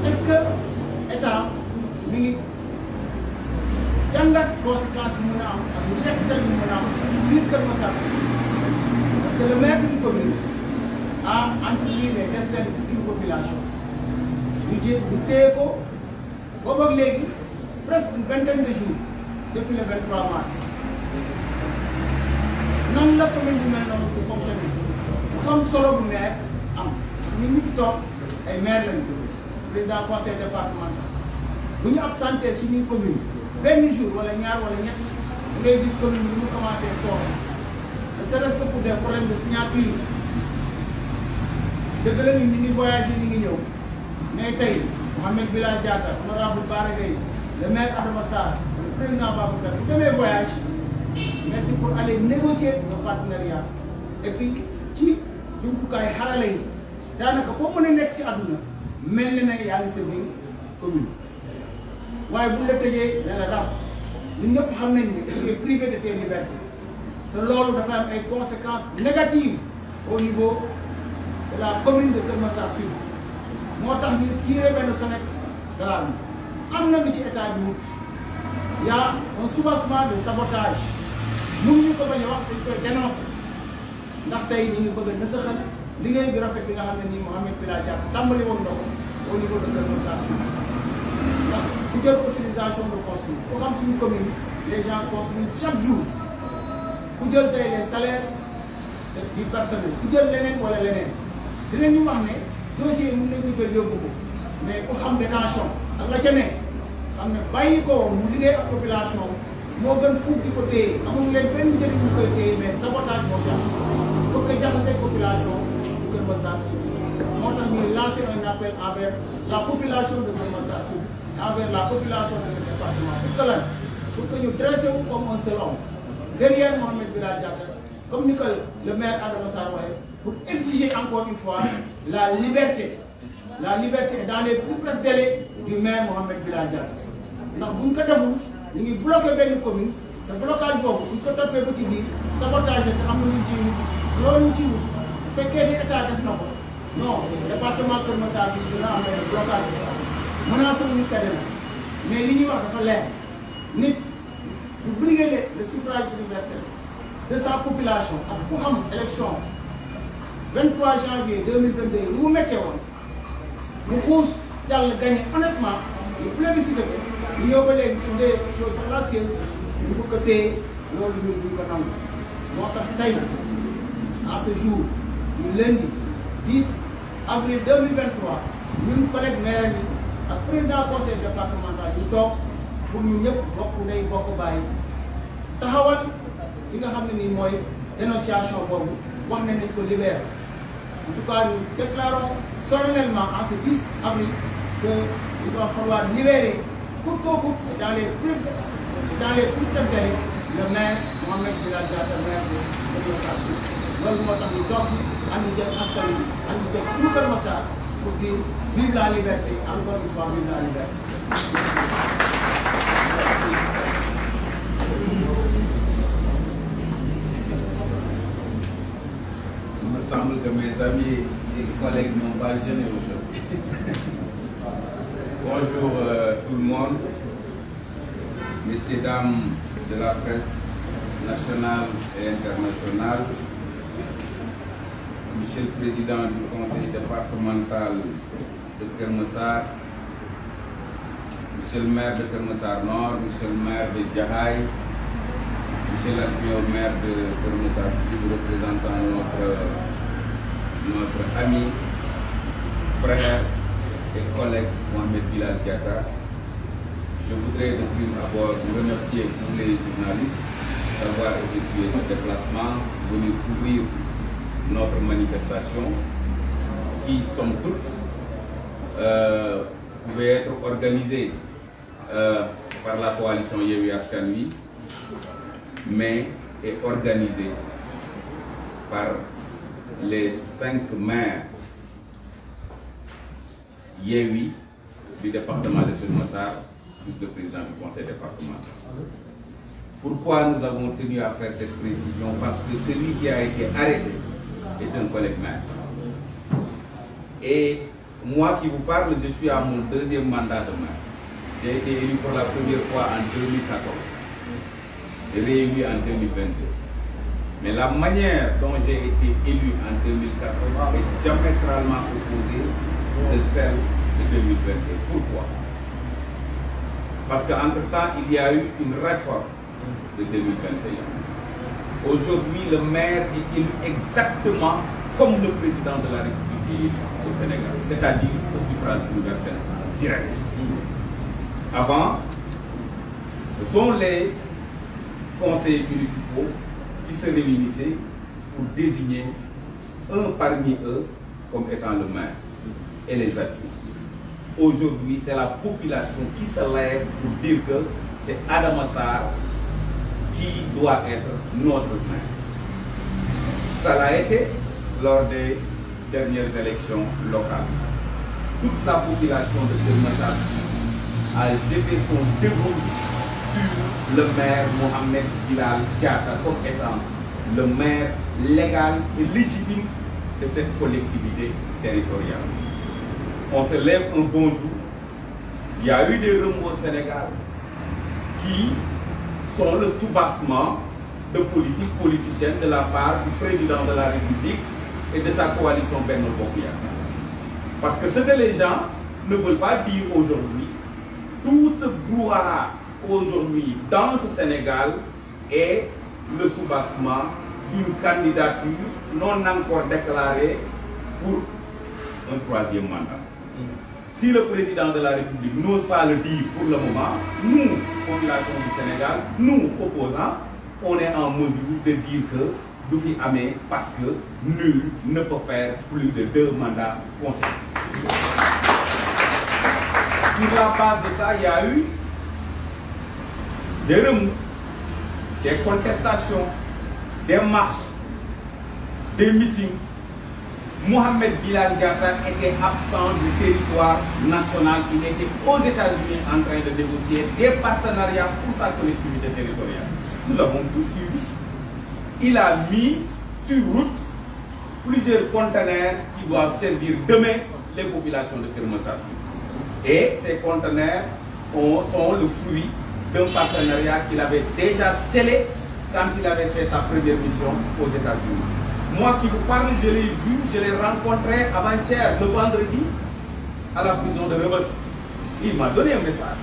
est-ce que état mi ngi jàngat conséquences yi mën a am ak njeexital yi mën a am biir Kër Massar Sud parce que le maire d'une commune a entrepris les destins de toute une population ñu téye ko boobu ak léegi presque une vingtaine de jours depuis le 23 mars nan la commune bu mel noonu di fonctionner bu xam solo bu maire am ñun ñu fi toog ay maire lañu président conseil départemental bu ñu absenté suñuy commune benn jour wala ñaar wala ñett ngay gis commune bi ñu commencé sooxe ne serait-ce que pour des problèmes de signature dëgg la ñu ngi voyagé ñu ngi ñëw mais tey Mouhamed Bilal Diatta honorable Bara Gaye le maire Adama Sarr le président Babacar bu demee voyage mais c'est pour aller négocier un partenariat et puis ci jumtukaay xarala yi daanaka foo mën a nekk ci àdduna mel na ne yaa ngi sa biir commune waaye bu la tëjee ne la rab ñun ñëpp xam nañ ne tu es privé de tes libertés te loolu dafa am ay conséquences négatives au niveau de la commune de Kër Massar Sud moo tax ñu tiré benn sonnette d'alarme am na lu ci état bi wut y a un soubassement de sabotage mënuñu ko bañ a wax dañ koy dénoncer ndax tey ñu ngi bëgg a nësaxal liggéey bi rafet bi nga xam ne nii Mouhamed Bilal Diatta tàmbali woon na ko au niveau de Kër Massar Sud ndax ku jël autorisation de construire ku xam suñu commune les gens construisent chaque jour ku jël tey les salaires du personnel ku jël leneen wala leneen dinañu wax ne dossier yi mën nañu jël yóbbu ko mais ku xam détention ak la ca ne xam ne bàyyi ko mu liggéey ak population moo gën fuuf di ko téye amul leen benn njëriñ bu koy téye mais sabotage moo tax pour que jaxasee population bu Kër Massar Sud moo tax ñuy lancer un appel envers la population de Kër Massar Sud envers la population de ce département pour que ñu dressé wu comme un seul homme derrière Mohamed Bilal Diatta comme ni que le maire Adama Sarr waxee pour exiger encore une fois la liberté dans les plus brefs délais du maire Mohamed Bilal Diatta ndax buñ ko deful ñu ngi bloqué benn commune te blocage boobu buñ ko toppee ba ci biir sabotage te am na lu ñu ciy wut loolu ñu ciy wut bu fekkee ni état def na ko non département Kër Massar bi dina am benn blocage bi menacé ñu kadde na mais li ñuy wax dafa leer nit bu briguer le suffrage universel de sa population ak ku xam élection 23 janvier 2022 lu mu méttee woon mu xuus jàll gagné honnêtement ñu plébiscité ko ñu ñëw ba léegi tuddee chose fallacieuse ñu ko téye loolu ñun duñ ko nangu moo tax tey à ce jour du lundi 10 avril 2023 ñun collègue maire yi ak président conseil départemental ñu toog pour ñu ñëpp bokk ndey bokk bàyyi taxawal li nga xam ne nii mooy dénonciation boobu wax ne nañ ko libérer en tout cas nous déclarons solennellement en ce 10 avril que il va falloir libérer coûte que coûte dans les plus brefs délais le maire Mohamed Bilal Diatta maire de Kër Massar Sud loolu moo tax ñu toog fi ànd ceeg askan wi ànd ceeg tout Kër Massar pour dire vive la liberté encore une fois vive la liberté. Il me semble que mes amis et collègues n'ont pas gêné aujourd'hui. Bonjour tout le monde, messieurs, dames de la presse nationale et internationale, monsieur le président du conseil départemental de Kër Massar, monsieur le maire de Kër Massar Nord, monsieur le maire de Jaxaay, monsieur l'adjoint au maire de Kër Massar Sud, représentant notre ami, frère et collègue Mohamed Bilal Diatta. Je voudrais de prime abord remercier tous les journalistes d'avoir effectué ce déplacement, venir couvrir notre manifestation qui, somme toute, pouvait être organisée par la coalition Yewwi Askan Wi, mais est organisée par les 5 maires Yewwi du département de Kër Massar, plus le président du conseil départemental. Pourquoi nous avons tenu à faire cette précision? Parce que celui qui a été arrêté est un collègue maire. Et moi qui vous parle, je suis à mon 2e mandat de maire. J'ai été élu pour la première fois en 2014 et réélu en 2022. Mais la manière dont j'ai été élu en 2014 est diamétralement opposée de celle de 2022. Pourquoi? Parce qu'entre-temps, il y a eu une réforme de 2021. Aujourd'hui, le maire est élu exactement comme le président de la République au Sénégal, c'est-à-dire au suffrage universel direct. Avant, ce sont les conseillers municipaux qui se réunissaient pour désigner un parmi eux comme étant le maire et les adjoints. Aujourd'hui, c'est la population qui se lève pour dire que c'est Adama Sarr qui doit être notre maire. Ça l'a été lors des dernières élections locales. Toute la population de Kër Massar a jeté son dévolu sur le maire Mohamed Bilal Diatta comme étant le maire légal et légitime de cette collectivité territoriale. On se lève un bon jour. Il y a eu des remous au Sénégal qui sont le soubassement de politique politicienne de la part du président de la République et de sa coalition Benno Bokk Yaakaar. Parce que ce que les gens ne veulent pas dire aujourd'hui, tout ce brouhaha aujourd'hui dans ce Sénégal est le soubassement une candidature non encore déclarée pour un troisième mandat. Si le président de la République n'ose pas le dire pour le moment, nous, population du Sénégal, nous, opposants, on est en mesure de dire que Doufi Amé, parce que nul ne peut faire plus de 2 mandats consécutifs. Sur la base de ça, il y a eu des remous, des contestations, des marches, des meetings. Mohamed Bilal Diatta était absent du territoire national. Il était aux États-Unis en train de négocier des partenariats pour sa collectivité territoriale. Nous l'avons tous suivi. Il a mis sur route plusieurs conteneurs qui doivent servir demain les populations de Keur Massar. Et ces conteneurs sont le fruit d'un partenariat qu'il avait déjà scellé quand il avait fait sa première mission aux États-Unis. Moi qui vous parle, je l'ai vu, je l'ai rencontré avant-hier, le vendredi, à la prison de Rebeuss. Il m'a donné un message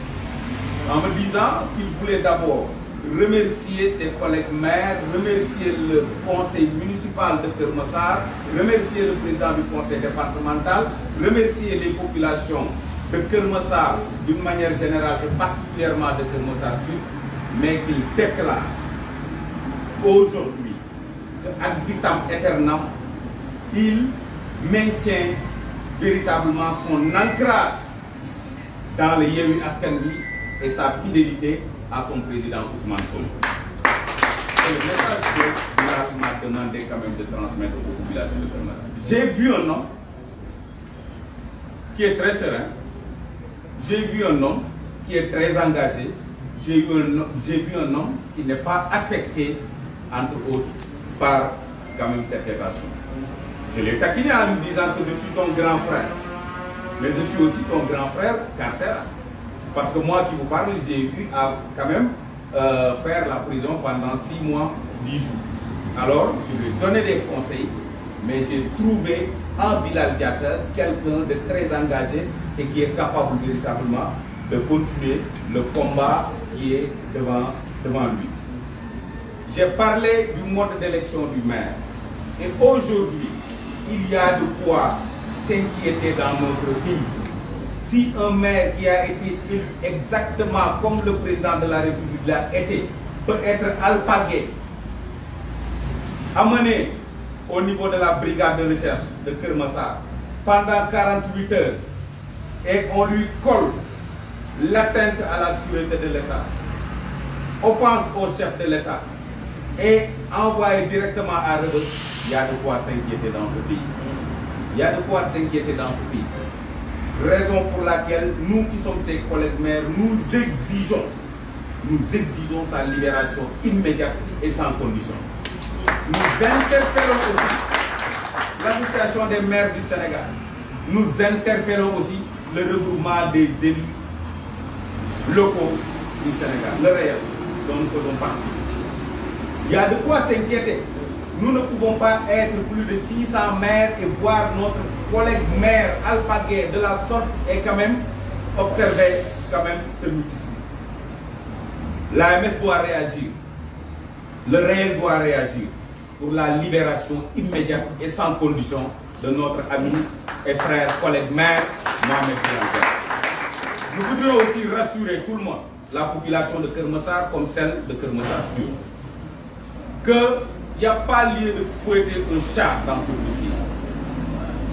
en me disant qu'il voulait d'abord remercier ses collègues maires, remercier le conseil municipal de Keur Massar, remercier le président du conseil départemental, remercier les populations de Keur Massar d'une manière générale et particulièrement de Keur Massar Sud, mais qu'il déclare aujourd'hui ad vitam aeternam, il maintient véritablement son ancrage dans le Yewwi Askan Wi et sa fidélité à son président Ousmane Sonko. Et le message que il m'a demandé quand même de transmettre aux populations de Keur Massar. J'ai vu un homme qui est très serein, j'ai vu un homme qui est très engagé, j'ai vu un homme qui n'est pas affecté, entre autres, par quand même cette évasion. Je l'ai taquiné en lui disant que je suis ton grand frère, mais je suis aussi ton grand frère carcéral. Parce que moi qui vous parle, j'ai eu à quand même faire la prison pendant 6 mois, 10 jours. Alors, je lui ai donné des conseils, mais j'ai trouvé en Bilal Diatta quelqu'un de très engagé et qui est capable véritablement de continuer le combat qui est devant lui. J'ai parlé du mode d'élection du maire. Et aujourd'hui, il y a de quoi s'inquiéter dans notre pays. Si un maire qui a été élu exactement comme le président de la République l'a été, peut être alpagué, amené au niveau de la brigade de recherche de Keur Massar pendant 48 heures, et on lui colle l'atteinte à la sûreté de l'État, offense au chef de l'État, et envoyé directement à Rebeuss, il y a de quoi s'inquiéter dans ce pays. Il y a de quoi s'inquiéter dans ce pays. Raison pour laquelle nous qui sommes ses collègues maires, nous exigeons sa libération immédiate et sans condition. Nous interpellons aussi l'association des maires du Sénégal. Nous interpellons aussi le regroupement des élus locaux du Sénégal, le réel dont nous faisons partie. Il y a de quoi s'inquiéter. Nous ne pouvons pas être plus de 600 maires et voir notre collègue maire alpagué de la sorte et quand même observer quand même ce mutisme. L'AMS doit réagir. Le réel doit réagir pour la libération immédiate et sans condition de notre ami et frère collègue maire Mohamed Bilal Diatta. Nous voudrions aussi rassurer tout le monde, la population de Keur Massar comme celle de Keur Massar Sud, qu'il n'y a pas lieu de fouetter un chat dans ce dossier.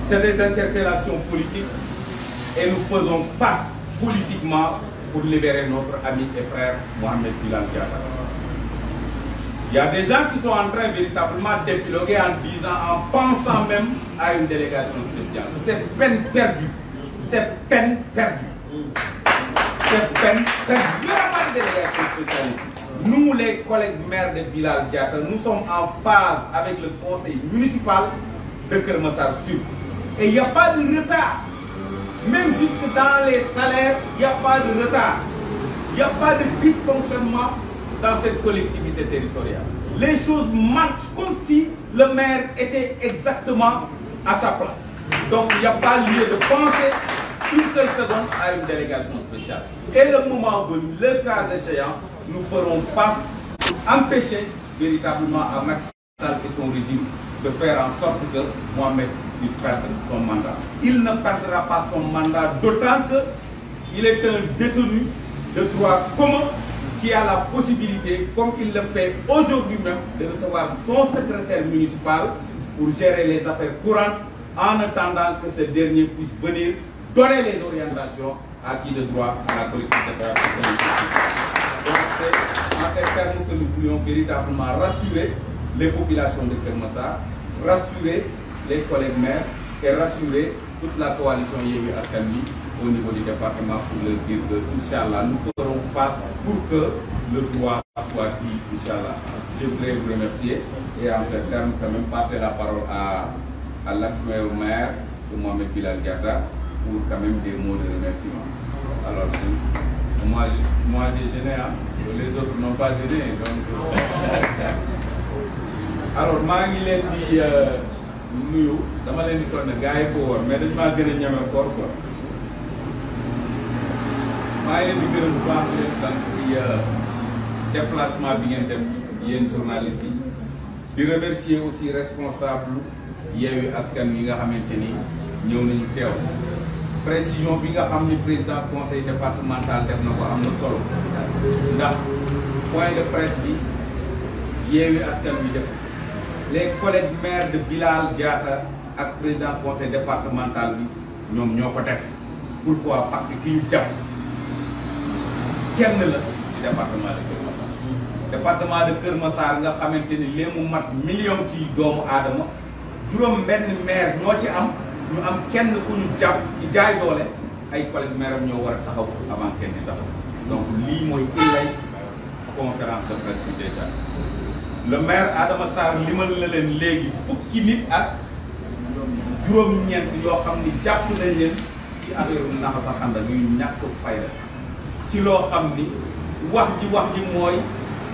C'est des interpellations politiques et nous faisons face politiquement pour libérer notre ami et frère Mohamed Bilal Diatta. Il y a des gens qui sont en train véritablement d'épiloguer en disant, en pensant même à une délégation spéciale. C'est peine perdue. C'est peine perdue. C'est peine perdue. Il n'y aura pas de délégation spéciale ici. Nous, les collègues maires de Bilal Diatta, nous sommes en phase avec le conseil municipal de Keur Massar Sud. Et il n'y a pas de retard. Même jusque dans les salaires, il n'y a pas de retard. Il n'y a pas de dysfonctionnement dans cette collectivité territoriale. Les choses marchent comme si le maire était exactement à sa place. Donc il n'y a pas lieu de penser une seule seconde à une délégation spéciale. Et le moment venu, le cas échéant, nous ferons face pour empêcher véritablement à maximiser Sall et son régime de faire en sorte que Mohamed puisse perdre son mandat. Il ne perdra pas son mandat, d'autant qu'il est un détenu de droit commun qui a la possibilité, comme il le fait aujourd'hui même, de recevoir son secrétaire municipal pour gérer les affaires courantes en attendant que ce dernier puisse venir donner les orientations à qui de droit à la collectivité. Donc c'est en ces termes que nous voulions véritablement rassurer les populations de Keur Massar, rassurer les collègues maires et rassurer toute la coalition Yewwi Askan Wi au niveau du département pour leur dire que, Inch'Allah, nous ferons face pour que le droit soit dit, Inch'Allah. Je voudrais vous remercier et en ces termes quand même passer la parole à l'adjoint au maire de Mohamed Bilal Diatta pour quand même des mots de remerciement. Alors, moi j'ai gêné, hein? Les autres n'ont pas gêné. Donc, alors, maa ngi leen di nuyu dama leen di toog ne gars yi ko woon mais dañu maa gën a ñeme koor quoi. maa ngi leen di gërëm bu baax di leen sant ci déplacement bi ngeen def yéen journalistes yi di remercier aussi responsable Yewwi Askan Wi nga xamante ni ñëw nañu teew précision bi nga xam ni président conseil départemental def na ko am na solo ndax point de presse bi Yewwi Askan Wi def les collègues maires de Bilal Diatta ak président conseil départemental bi ñoom ñoo ko def pourquoi parce que ki ñu jàpp kenn la ci département de Keur Massar département de Keur Massar nga xamante ni lee mu mat million ci doomu aadama juróom benn maire ñoo ci am ñu am kenn ku ñu jàpp ci jaay doole ay collègues maires ñoo war a taxaw avant kenn di taxaw donc lii mooy illay conférence de presse bi déjà le maire Adama Sarr limal na leen léegi fukki nit ak juróom-ñeent yoo xam ni jàpp nañ leen ci affaire naxa sa xanda ñuy ñàkk fayda ci loo xam ni wax ji mooy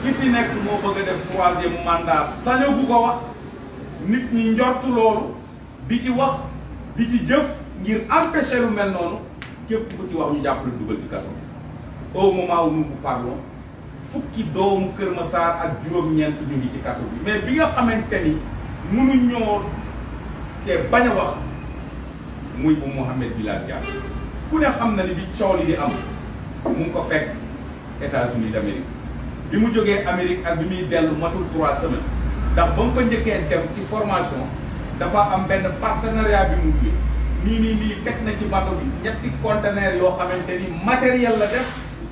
ki fi nekk moo bëgg a def troisième mandat sañagu ko wax nit ñi njortu loolu di ci wax di ci jëf ngir empêcher lu mel noonu képp ku ci wax ñu jàpp la dugal ci kaso au moment où nous vous parlons fukki doomu Keur Massar ak juróom-ñeent ñu ngi ci kaso bi mais bi nga xamante ni mënuñoo te bañ a wax muy bu Mohamed Bilal Diatta ku ne xam na ni bi coow li di am mu ngi ko fekk États-Unis d'Amérique bi mu jógee Amérique ak bi muy dellu matul 3 semaines ndax ba mu fa njëkkee dem ci formation dafa am benn partenariat bi mu ngi nii teg na ci bateau bi ñetti conteneur yoo xamante ni matériel la def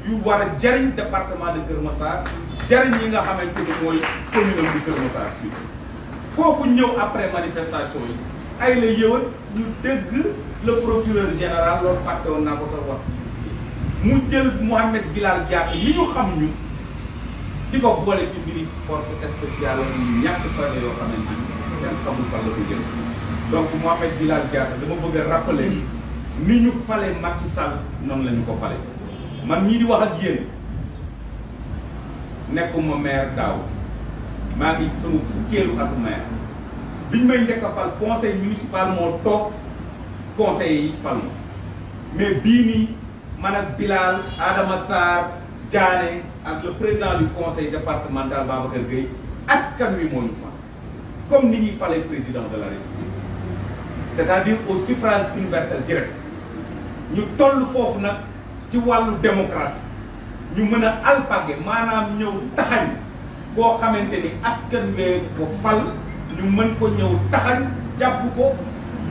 yu war a jariñ département de Keur Massar jariñ yi nga xamante ni mooy commune bi Keur Massar fii kooku ñëw après manifestation yi ay la yëwat ñu dégg le procureur général loolu fàtte woon naa ko sax wax mu jël Mohamed Bilal Diatta yi ñu xam ñu di ko boole ci mbiri force spéciale yu ñàkk fayda yoo xamante ni kenn xamul fan la ko jël donc Mohamed Bilal Diatta dama bëgg a rappeler ni ñu fale Macky Sall noonu la ñu ko fale man ñii di wax ak yéen nekkuma maire daaw maa ngi sama fukkeelu ak maire biñ may njëkk a fal conseil municipal moo toog conseil yi fal ma mais bii nii man ak Bilal Adama Sarr Diané ak le président du conseil départemental Babacar Gueye askan wi moo ñu fal comme ni ñuy fale président de la République c'est-à-dire au suffrage universel direct ñu toll foofu nag ci wàllu démocratie ñu mën a alpage maanaam ñëw taxañ boo xamante ni askan wee ko fal ñu mën ko ñëw taxañ jàpp ko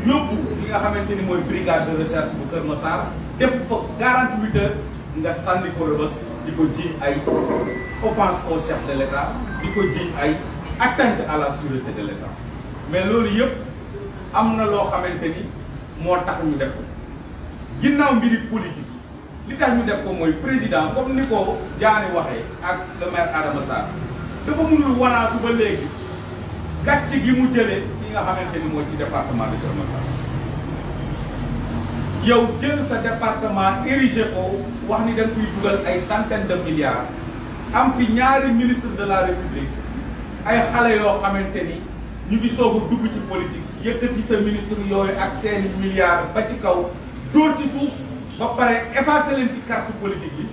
yóbbu li nga xamante ni mooy brigade de recherche bu Keur Massar def fa 48 heures nga sànni ko Rebeuss di ko jiiñ ay offense au chef de l'État di ko jiiñ ay atteinte à la sûreté de l'État mais loolu yëpp am na loo xamante ni moo tax ñu def ko ginnaaw mbiri politique li tax ñu def ko mooy président comme ni ko Diané waxee ak le maire Adama Sarr dafa mënul wanaasu ba léegi gàcce gi mu jëlee ki nga xamante ni mooy ci département de Keur Massar yow jël sa département érigé ko wax ni dañ koy dugal ay centaines de milliards am fi ñaari ministre de la République ay xale yoo xamante ni ñu ngi soog a dugg ci politique yëkkati sa ministre yooyu ak seeni milliards ba ci kaw dóor ci suuf ba pare effacé leen ci carte politique bi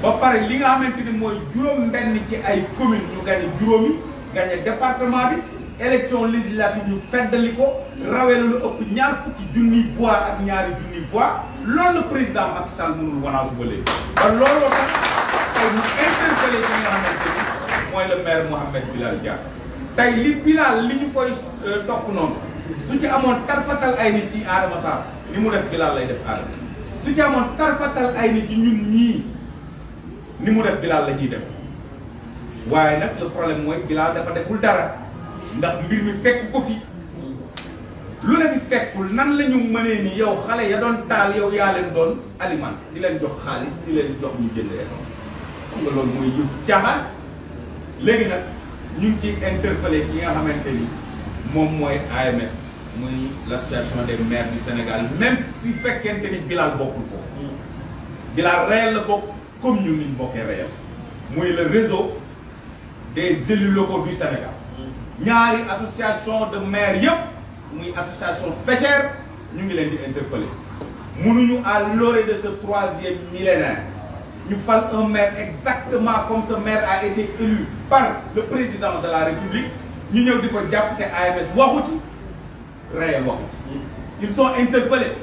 ba pare li nga xamante ni mooy juróom-benn ci ay commune ñu gagné juróomi gagné département bi élection législative ñu feddali ko rawee lu ëpp ñaar fukki junni voix ak ñaari junni voix loolu la président Macky Sall mënul wanaasu ba léegi. ba looloo tax tey ñu interpellé ci nga xamante ni mooy le maire Mouhamed Bilal Diatta tey li Bilal li ñu koy topp noonu su ci amoon tarfatal ay nit ci Adama Sarr ni mu def Bilal lay def Adama su ci amoon tarfatal ay nit ci ñun ñii ni mu def Bilal la ñuy def waaye nag le problème mooy Bilal dafa deful dara ndax mbir mi fekk ko fi lu leen fekkul nan la ñu mënee ni yow xale ya doon taal yow yaa leen doon alimenté di leen jox xaalis di leen jox ñu jënd essence xam nga loolu mooy yëf caaxaan léegi nag ñu ngi ciy interpellé ci nga xamante ni moom mooy AMS muy l'association des maires du Sénégal même si fekkente ni Bilal bokkul foofu Bilal réel la bokk comme ñun niñ bokkee réel muy le réseau des élus locaux du Sénégal ñaari association de maires yëpp muy association faîtière ñu ngi leen di interpeller mënuñu à l'orée de ce 3e millénaire ñu fal un maire exactement comme ce maire a été élu par le président de la République ñu ñëw di ko jàpp te AMS waxu ci réel waxu ci ils sont interpellés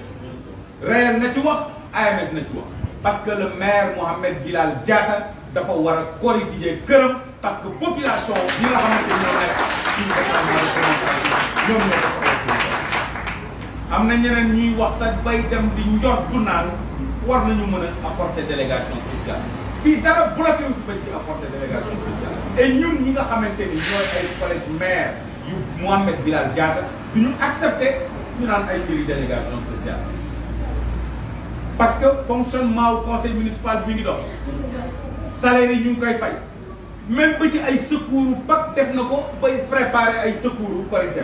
réel na ci wax AMS na ci wax parce que le maire Mouhamed Bilal Diatta dafa war a corriger këram parce que population bi nga xamante ñoo nekk ci ñoom ñoo am na ñeneen ñuy wax sax bay dem di njortu naan war nañu mën a apporter délégation spéciale fii dara bloqué wu fi ba ci apporter délégation spéciale et ñun ñi nga xamante ni ñooy ay collègue maire yu Mouhamed Bilal Diatta du ñu accepter ñu naan ay mbiri délégation spéciale parce que fonctionnement au conseil municipal bi ngi dox salaire yi ñu ngi koy fay même ba ci ay secours PAC def na ko bay préparer ay secours Korité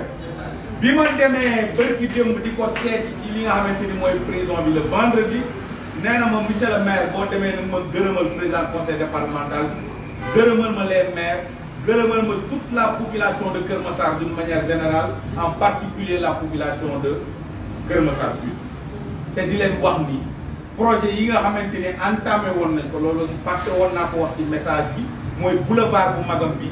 bi ma demee bërki démb di ko seeti ci li nga xamante ni mooy prison bi le vendredi nee na ma monsieur le maire boo demee nag ma gërëmal président conseil départemental gërëmal ma les maires gërëmal ma toute la population de Kër Massar d'une manière générale en particulier la population de Kër Massar Sud te di leen wax ni projet yi nga xamante ne entamé woon nañ ko loolu fàtte woon naa ko wax ci message bi mooy boulevard bu magam bi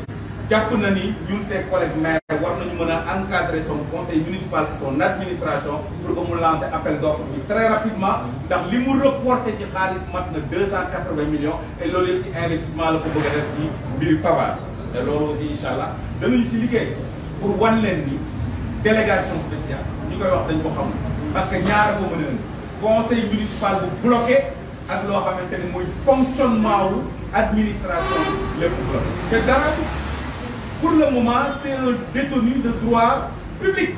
jàpp na ni ñun ses collègues maires war nañu mën a encadrer son conseil municipal et son administration pour que mu lancer appel d'offres bi très rapidement ndax li mu reporté ci xaalis mat na 280 millions et loolu yëpp ci investissement la ko bëgg a def ci mbiri pavage te loolu aussi incha allah danañu ci liggéey pour wan leen ni délégation spéciale ñi koy wax dañ ko xam parce que ñaara ko mën a conseil municipal bu bloqué ak loo xamante ni mooy fonctionnement wu administration lépp bloqué te dara pour le moment c'est un détenu de droit public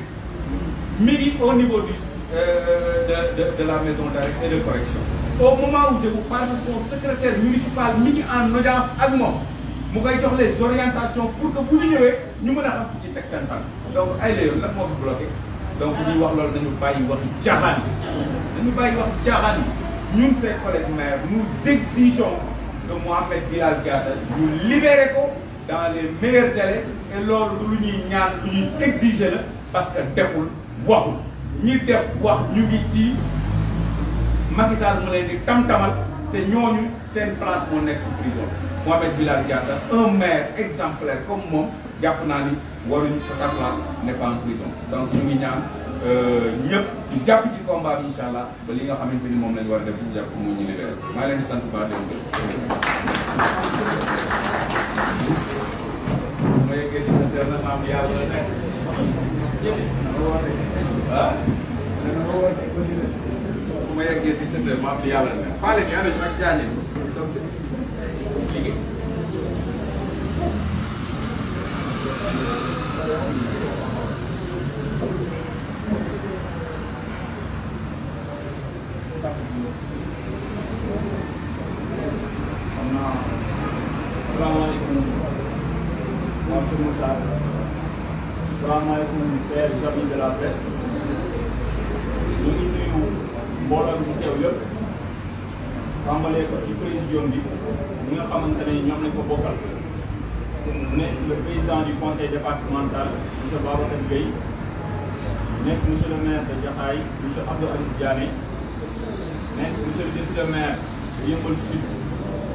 mi ngi au niveau du de la maison d'arrêt et de correction au moment où je vous parle son secrétaire municipal mi ngi en audience ak moom mu koy jox les orientations pour que bu ñu ñëwee ñu mën a xam ci teg seen tànk donc ay la yoon nag moo fi bloqué donc ñuy wax loolu dañu bàyyi waxi caaxaan yi dañu bàyyi waxi caaxaan yi ñun ses collègues maires nous exigeons que Mouhamed Bilal Diatta ñu libéré ko dans les meilleurs délais et loolu du lu ñuy ñaan lu ñuy exiger la parce que deful waxul ñi def wax ñu ngi ci Macky Sall mu leen di tam-tamal te ñooñu seen place moo nekk ci prison Mouhamed Bilal Diatta un maire exemplaire comme moom jàpp naa ni waruñu ko sa place n'est pas en prison donc ñu ngi ñaan ñëpp ñu jàpp ci combat bi incha allah ba li nga xamante ni moom lañu war a def ñu jàpp mu ñu libéré maa ngi leen di sant bu baax ma yeggee di sa na maam yàlla la nekk ah su ma yeggee di sa maam yàlla la nekk faale ni ana ñu ak jaañe liggéey Assalamualaikum Kër Massar salaamaaleykum chers amis de la presse ñu ngi nuyu mbooloo mi teew yëpp tàmbalee ko ci présidium bi ñi nga xamante ne ñoom lañ ko bokkal nekk le président du conseil départemental monsieur Babacar Gueye nekk monsieur le maire de Jaxaay monsieur Abdou Aziz Diané nekk monsieur le député maire de Yeumbeul Sud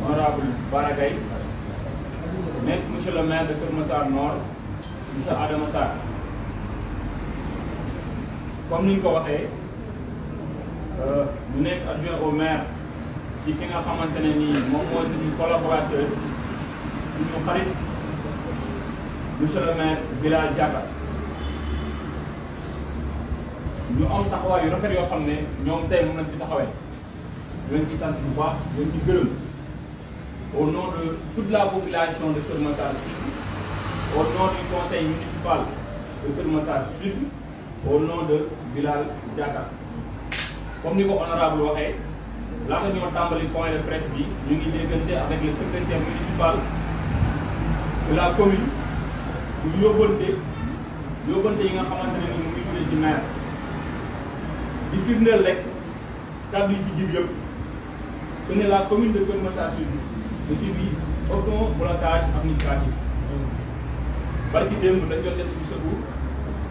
honorable Bara Gaye nekk monsieur le maire de Keur Massar Nord monsieur Adama Sarr comme ni ñu ko waxee ñu nekk adjoint au maire ci ki nga xamante ne nii moom mooy suñu collaborateur suñu xarit monsieur le maire Bilal Diatta ñu am taxawaay yu rafet yoo xam ne ñoom tey mën nañ ci taxawee ñu leen ci sant bu baax ñu leen ci gërëm au nom de toute la population de Keur Massar Sud, au nom du conseil municipal de Keur Massar Sud, au nom de Bilal Diatta comme ni ko honorable waxee laata ñoo tàmbali point de presse bi ñu ngi déggante avec le secrétaire municipal de la commune bu yóbbante yi nga xamante ne ni mu ngi jógee ci maire di firndeel rek kàddu yi fi jib yëpp que ne la commune de Keur Massar Sud ne subit aucun blocage administratif. Barki démb dañ doon def du secours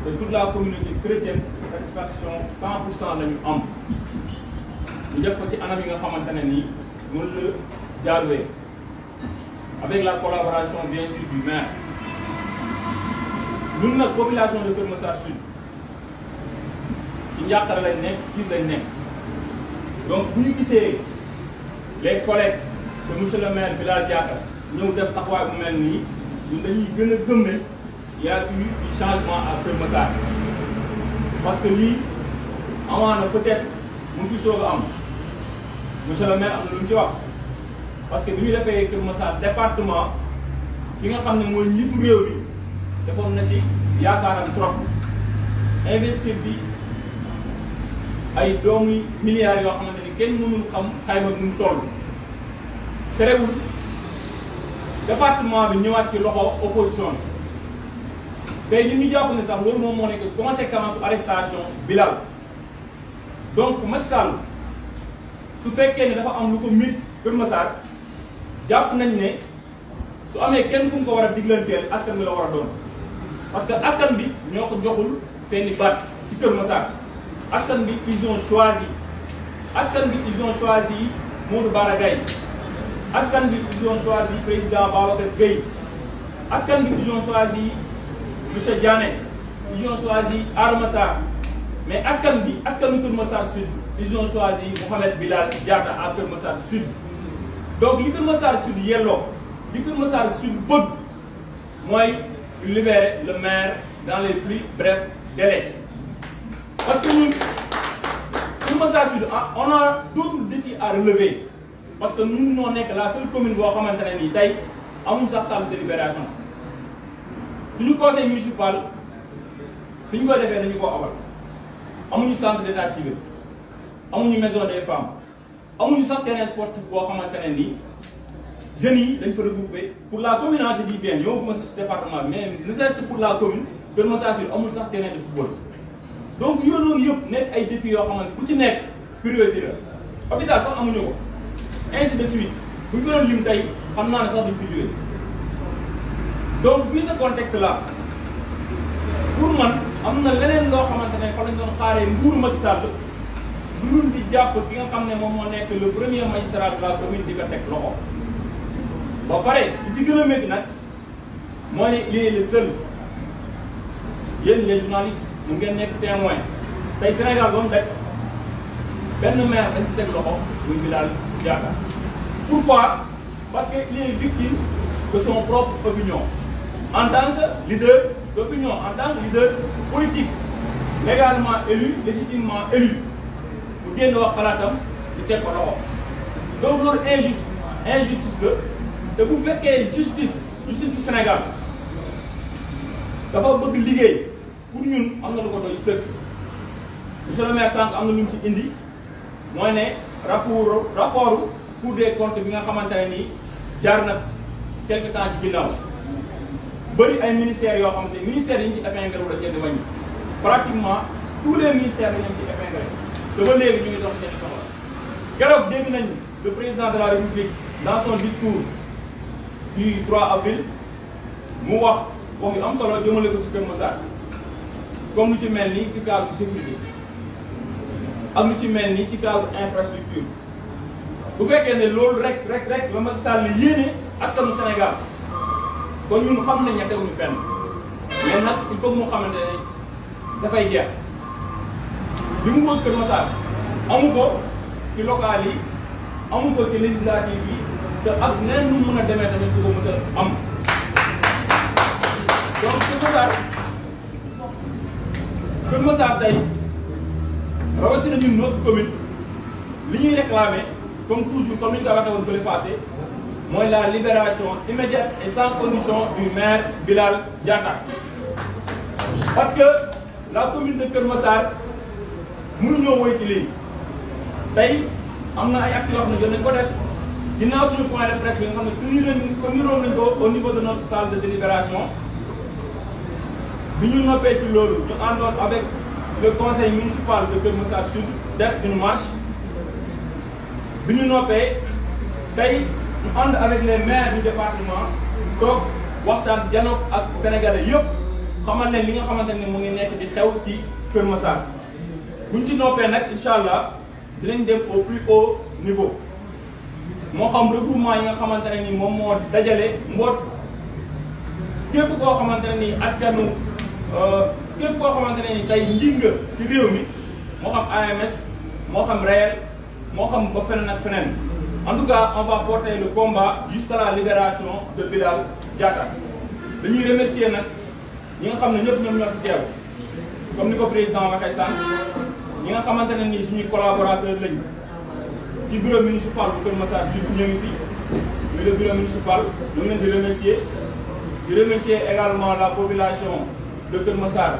de toute la communauté chrétienne satisfaction 100% la ñu am ñu def ko ci anam yi nga xamante ne nii mën la jaaruwee avec la collaboration bien sûr du maire. ñun nag population de Keur Massar Sud ci njàqare lañ nekk ci lañ nekk donc bu ñu gisee les collègues de monsieur le maire Bilal Diatta ñëw def taxawaay bu mel nii ñun dañuy gën a gëm ne y a eu du changement à Keur Massar parce que lii amaana peut-être mu ngi fi soog a am monsieur le maire am na lu mu ci wax parce que bi ñu defee Keur Massar département ki nga xam ne mooy njiitu réew bi defoon na ci yaakaaram trop investir bi ay doomu milliards yoo xamante ni kenn mënul xam xayma nu mu toll terewul département bi ñëwaat ci loxo opposition bi tey ñu jàpp ne sax loolu moom moo nekk conséquence arrestation Bilal donc Macky Sall su fekkee ne dafa am lu ko mit Keur Massar jàpp nañ ne su amee kenn ku mu ko war a diglanteel askan bi la war a doon parce que askan bi ñoo ko joxul seeni baat ci Keur Massar askan bi ils ont choisi Modou Bara Gaye askan bi ils ont choisi président Babacar Gueye askan bi ils ont choisi monsieur Diané ils ont choisi Adama Sarr mais askanu Keur Massar Sud ils ont choisi Mohamed Bilal Diatta à Keur Massar Sud donc li Keur Massar Sud yelloo li Keur Massar Sud bëgg mooy libérer le maire dans les plus brefs délais parce que ñun Keur Massar Sud on a d'autres défis à relever parce que ñun ñoo nekk la seule commune boo xamante ne nii tey amuñ sax salle de délibération suñu conseil municipal fi ñu koy defee dañu koo abal amuñu centre d'état civil amuñu maison des femmes amuñu sax terrain sportif boo xamante ne nii jeunes yi dañ fa regroupé pour la communauté bi bien yow bu ma si département mais ne serait-ce que pour la commune Keur Massar Sud amul sax terrain de football donc yooyu noonu yëpp nekk ay défis yoo xamante ku ci nekk priorité la hôpital sax amuñu ko ainsi de suite bu ñu ko doon lim tey xam naa ne sax duñ fi jógee donc vu ce contexte là pour man am na leneen loo xamante ne fa lañ doon xaaree nguuru Macky Sall lu dul di jàpp ki nga xam ne moom moo nekk le premier magistrat de la commune di ko teg loxo ba pare li si gën a métti nag moo ne il est le seul yéen les journalistes mu ngeen nekk témoin tey Sénégal ba mu teg benn maire dañ ci teg loxo muy Bilal Diatta pourquoi parce que il est victime de son propre opinion en tant que leader d'opinion en tant que leader politique légalement élu légitimement élu mu génn wax xalaatam di teg ko loxo donc loolu injustice la te bu fekkee justice bu Sénégal dafa bëgg liggéey pour ñun am na lu ko doy sëkk monsieur le maire sànq am na lu mu ci indi mooy ne rapport Cour des comptes bi nga xamante ne nii jaar na quelque temps ci ginnaaw bëri ay ministères yoo xamante ne ministères yi ñu ci épinglé wu la jënd wàññi pratiquement tous les ministères dañu ci épinglé te ba léegi ñu ngi dox seen soxla keroog dégg nañ le président de la République dans son discours du 3 avril mu wax yu am solo jëmale ko ci Keur Massar comme lu ci mel ni ci cadre sécurité ak lu ci mel ni ci cadre infrastructure bu fekkee ne loolu rek la Macky Sall yéene askanu Sénégal kon ñun xam nañ ne teguñu fenn mais nag il faut mu xamante ne dafay jeex li mu bëgg Kër Massar amu ko ci local yi amu ko ci législative yi te ak neneen nu mën a demee tamit du ko mës a am donc Kër Massar tey rawatina ñun notre commune li ñuy réclamer comme toujours comme ni ñu ko waxee woon bële passé mooy la libération immédiate et sans condition du maire Bilal Diatta parce que la commune de Kër Massar mënuñoo woy ci lii tey am na ay actes yoo xam ne jot nañ ko def ginnaaw suñu point de presse bi nga xam ne teniroon nañ ko au niveau de notre salle de délibération bi ñu noppee ci loolu ñu àndoon avec le conseil municipal de Kër Massar Sud def une marche bi ñu noppee tey ñu ànd avec les maires du département toog waxtaan janoog ak sénégalais yëpp xamal ne li nga xamante ne mu ngi nekk di xew ci Kër Massar buñ ci noppee nag incha allah dinañ dem au plus haut niveau moo xam regroupement yi nga xamante ne ni moom moo dajale mboot képp koo xamante ne ni askanu képp koo xamante ne ni tey njinga ci réew mi moo xam AMS moo xam réel moo xam ba feneen ak feneen en tout cas on va porter le combat jusqu'à la libération de Bilal Diatta dañuy remercier nag ñi nga xam ne ñëpp ñoom ñoo fi teew comme ni ko président waxee sànq ñi nga xamante ne nii suñuy collaborateurs lañ ci bureau municipal bu Kër Massar Sud ñu ngi fi muy le bureau municipal ñu ngi leen di remercier également la population de Kër Massar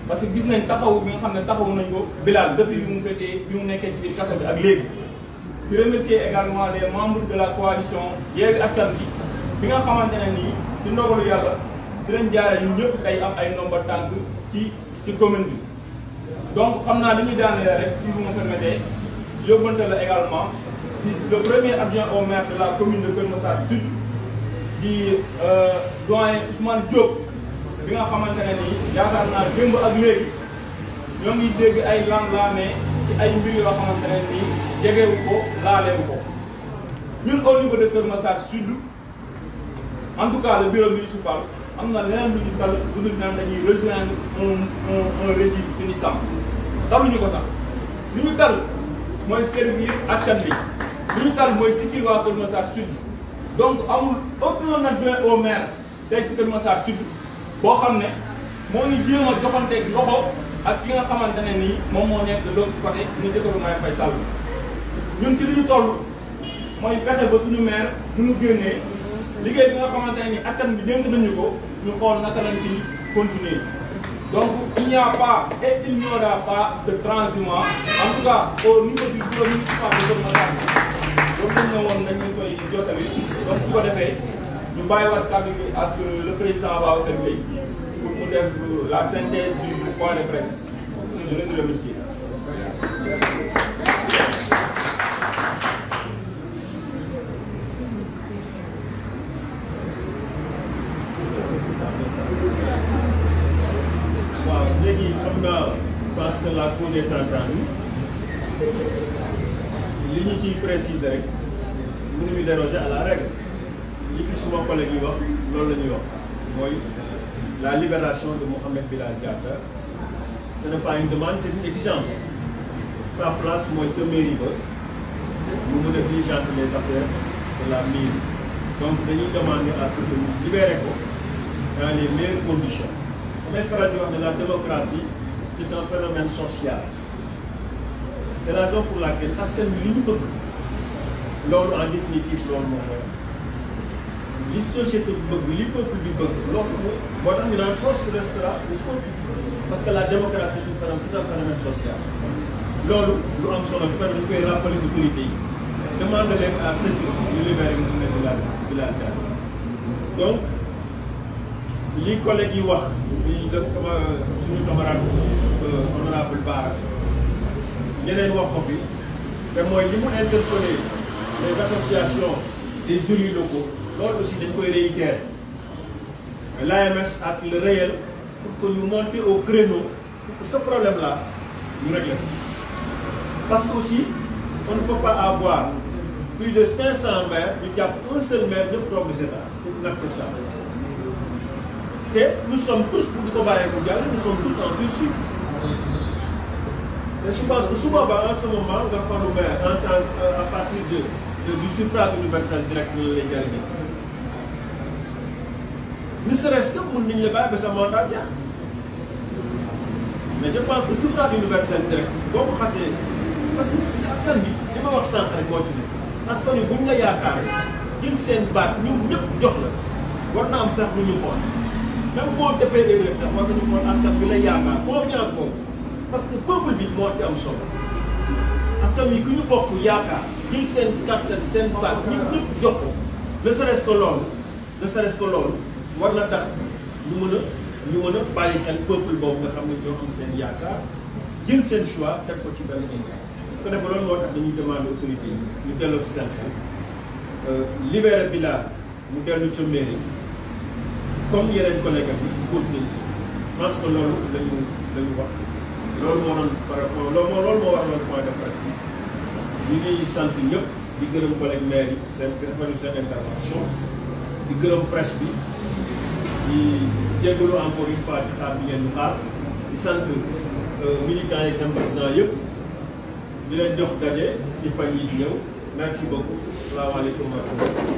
parce que gis nañ taxaw bi nga xam ne taxaw nañ ko Bilal depuis bi mu fekkee bi mu nekkee ci biir kaso bi ak léegi di remercier également les membres de la coalition Yewwi Askan bi nga xamante ne nii ci ndogalu yàlla dinañ jaare ñun ñëpp tey am ay ndomba tànk ci commune bi donc xam naa li ñuy daanee rek si vous me permettez yóbbante la également le premier adjoint au maire de la commune de Kër Massar Sud di doyen Ousmane Diop bi nga xamante ne nii yaakaar naa démb ak léegi ñoo ngi dégg ay lam-laamee ci ay mbir yoo xamante ne nii jegewu ko laalewu ko ñun au niveau de Kër Massar Sud en tout cas le bureau municipal am na leneen lu ñu tal lu dul naan dañuy rejoindre un régime finissant taluñu ko sax li ñu tal mooy servir askan bi li ñu tal mooy sikkil waa Kër Massar Sud donc amul aucun adjoint au maire tey ci Kër Massar Sud boo xam ne moo ngi jéem a joxanteeg loxo ak ki nga xamante ne nii moom moo nekk de l'autre côté ñu jëkkëru Marème Faye Sall ñun ci li ñu toll mooy fexe ba suñu maire nu mu génnee liggéey bi nga xamante ne nii askan bi dénk nañu ko ñu xool naka lañ ci continuer donc il n'y a pas et il n'y aura pas de transhumance en tout cas au niveau du bureau municipal de Kër Massar loolu lañ ne woon nañ leen koy jottali donc su ko defee ñu bàyyiwaat kàddu gi ak le président Babacar Gueye pour mu def la synthèse du point de presse je leen di remercier. waaw léegi xam nga parce que la cause est entendue li ñu ciy préciser rek mënuñu déroger à la règle. li fi suma collègue yi wax loolu la ñuy wax mooy la libération de Mohamed Bilal Diatta ce n'est pas une demande c'est une exigence sa place mooy ca mairie ba mu mën a diligenter les affaires de la mairie donc dañuy demander à ce que ñu libérer ko dans les meilleures conditions damay faral di wax ne la démocratie c'est un phénomène social c'est la raison pour laquelle askan bi li ñu bëgg loolu en définitive loolu moom mooy li société bi bëgg li peuple bi bëgg loolu moo tax ñu naan force restera au peuple parce que la démocratie c'est un phénomène social loolu lu am solo su ko dañu koy rappeler autorité yi demande leen à ce que ñu libéré Mohamed Bilal Diatta donc li collègue yi wax li def suñu camarade honorable Bara ñeneen wax ko fi te mooy li mu interpellé les associations des élus locaux loolu aussi dañ koy réitérer l'AMS ak le réel pour que ñu monter au créneau pour que ce problème là ñu régler parce que aussi on ne peut pas avoir plus de 500 maires ñu jàpp un seul maire ñëpp toog di seetaan c'est inacceptable nous sommes tous pour di ko bàyyee mu jàll nous sommes tous en sursis. Et je pense que souvent en ce moment nga faru maire en tant à partir du suffrage universel direct la lay jariñoo ne serait-ce que mun nañu la bàyyi ba sa mandat jeex mais je pense que suffrage universel direct boo ko xasee parce que askan bi li ma wax sànq rek moo ci ne askan wi buñ la yaakaaree jël seen baat ñun ñëpp jox la war na am sax lu ñu xool même boo defee erreur sax war nañu xool askan bi la yaakaar confiance boobu parce que peuple bi moo ci am solo askan wi ku ñu bokk yaakaar jël seen kàttan seen baat ñun ñëpp jox ko ne serait-ce que loolu war na tax ñu mën a bàyyi xel peuple boobu nga xam ne ñoo am seen yaakaar jël seen choix teg ko ci benn indi ko def loolu moo tax dañuy demander autorité yi ñu delloo ci seen xel libéré Bilal mu dellu ca mairie comme yeneen collègue am yi continuer parce que loolu lañu wax loolu moo doon loolu moo war loon point de presse bi ñu ngi sant ñëpp di gërëm collègue maire yi seen defaru seen intervention di gërëm presse bi di jégalu encore une fois ci xaar bi ngeen ñu xaar di sant militants yi sympathisants yëpp di leen jox daje ci fan yi di ñëw merci beaucoup salaamaaleykum wa rahmatulah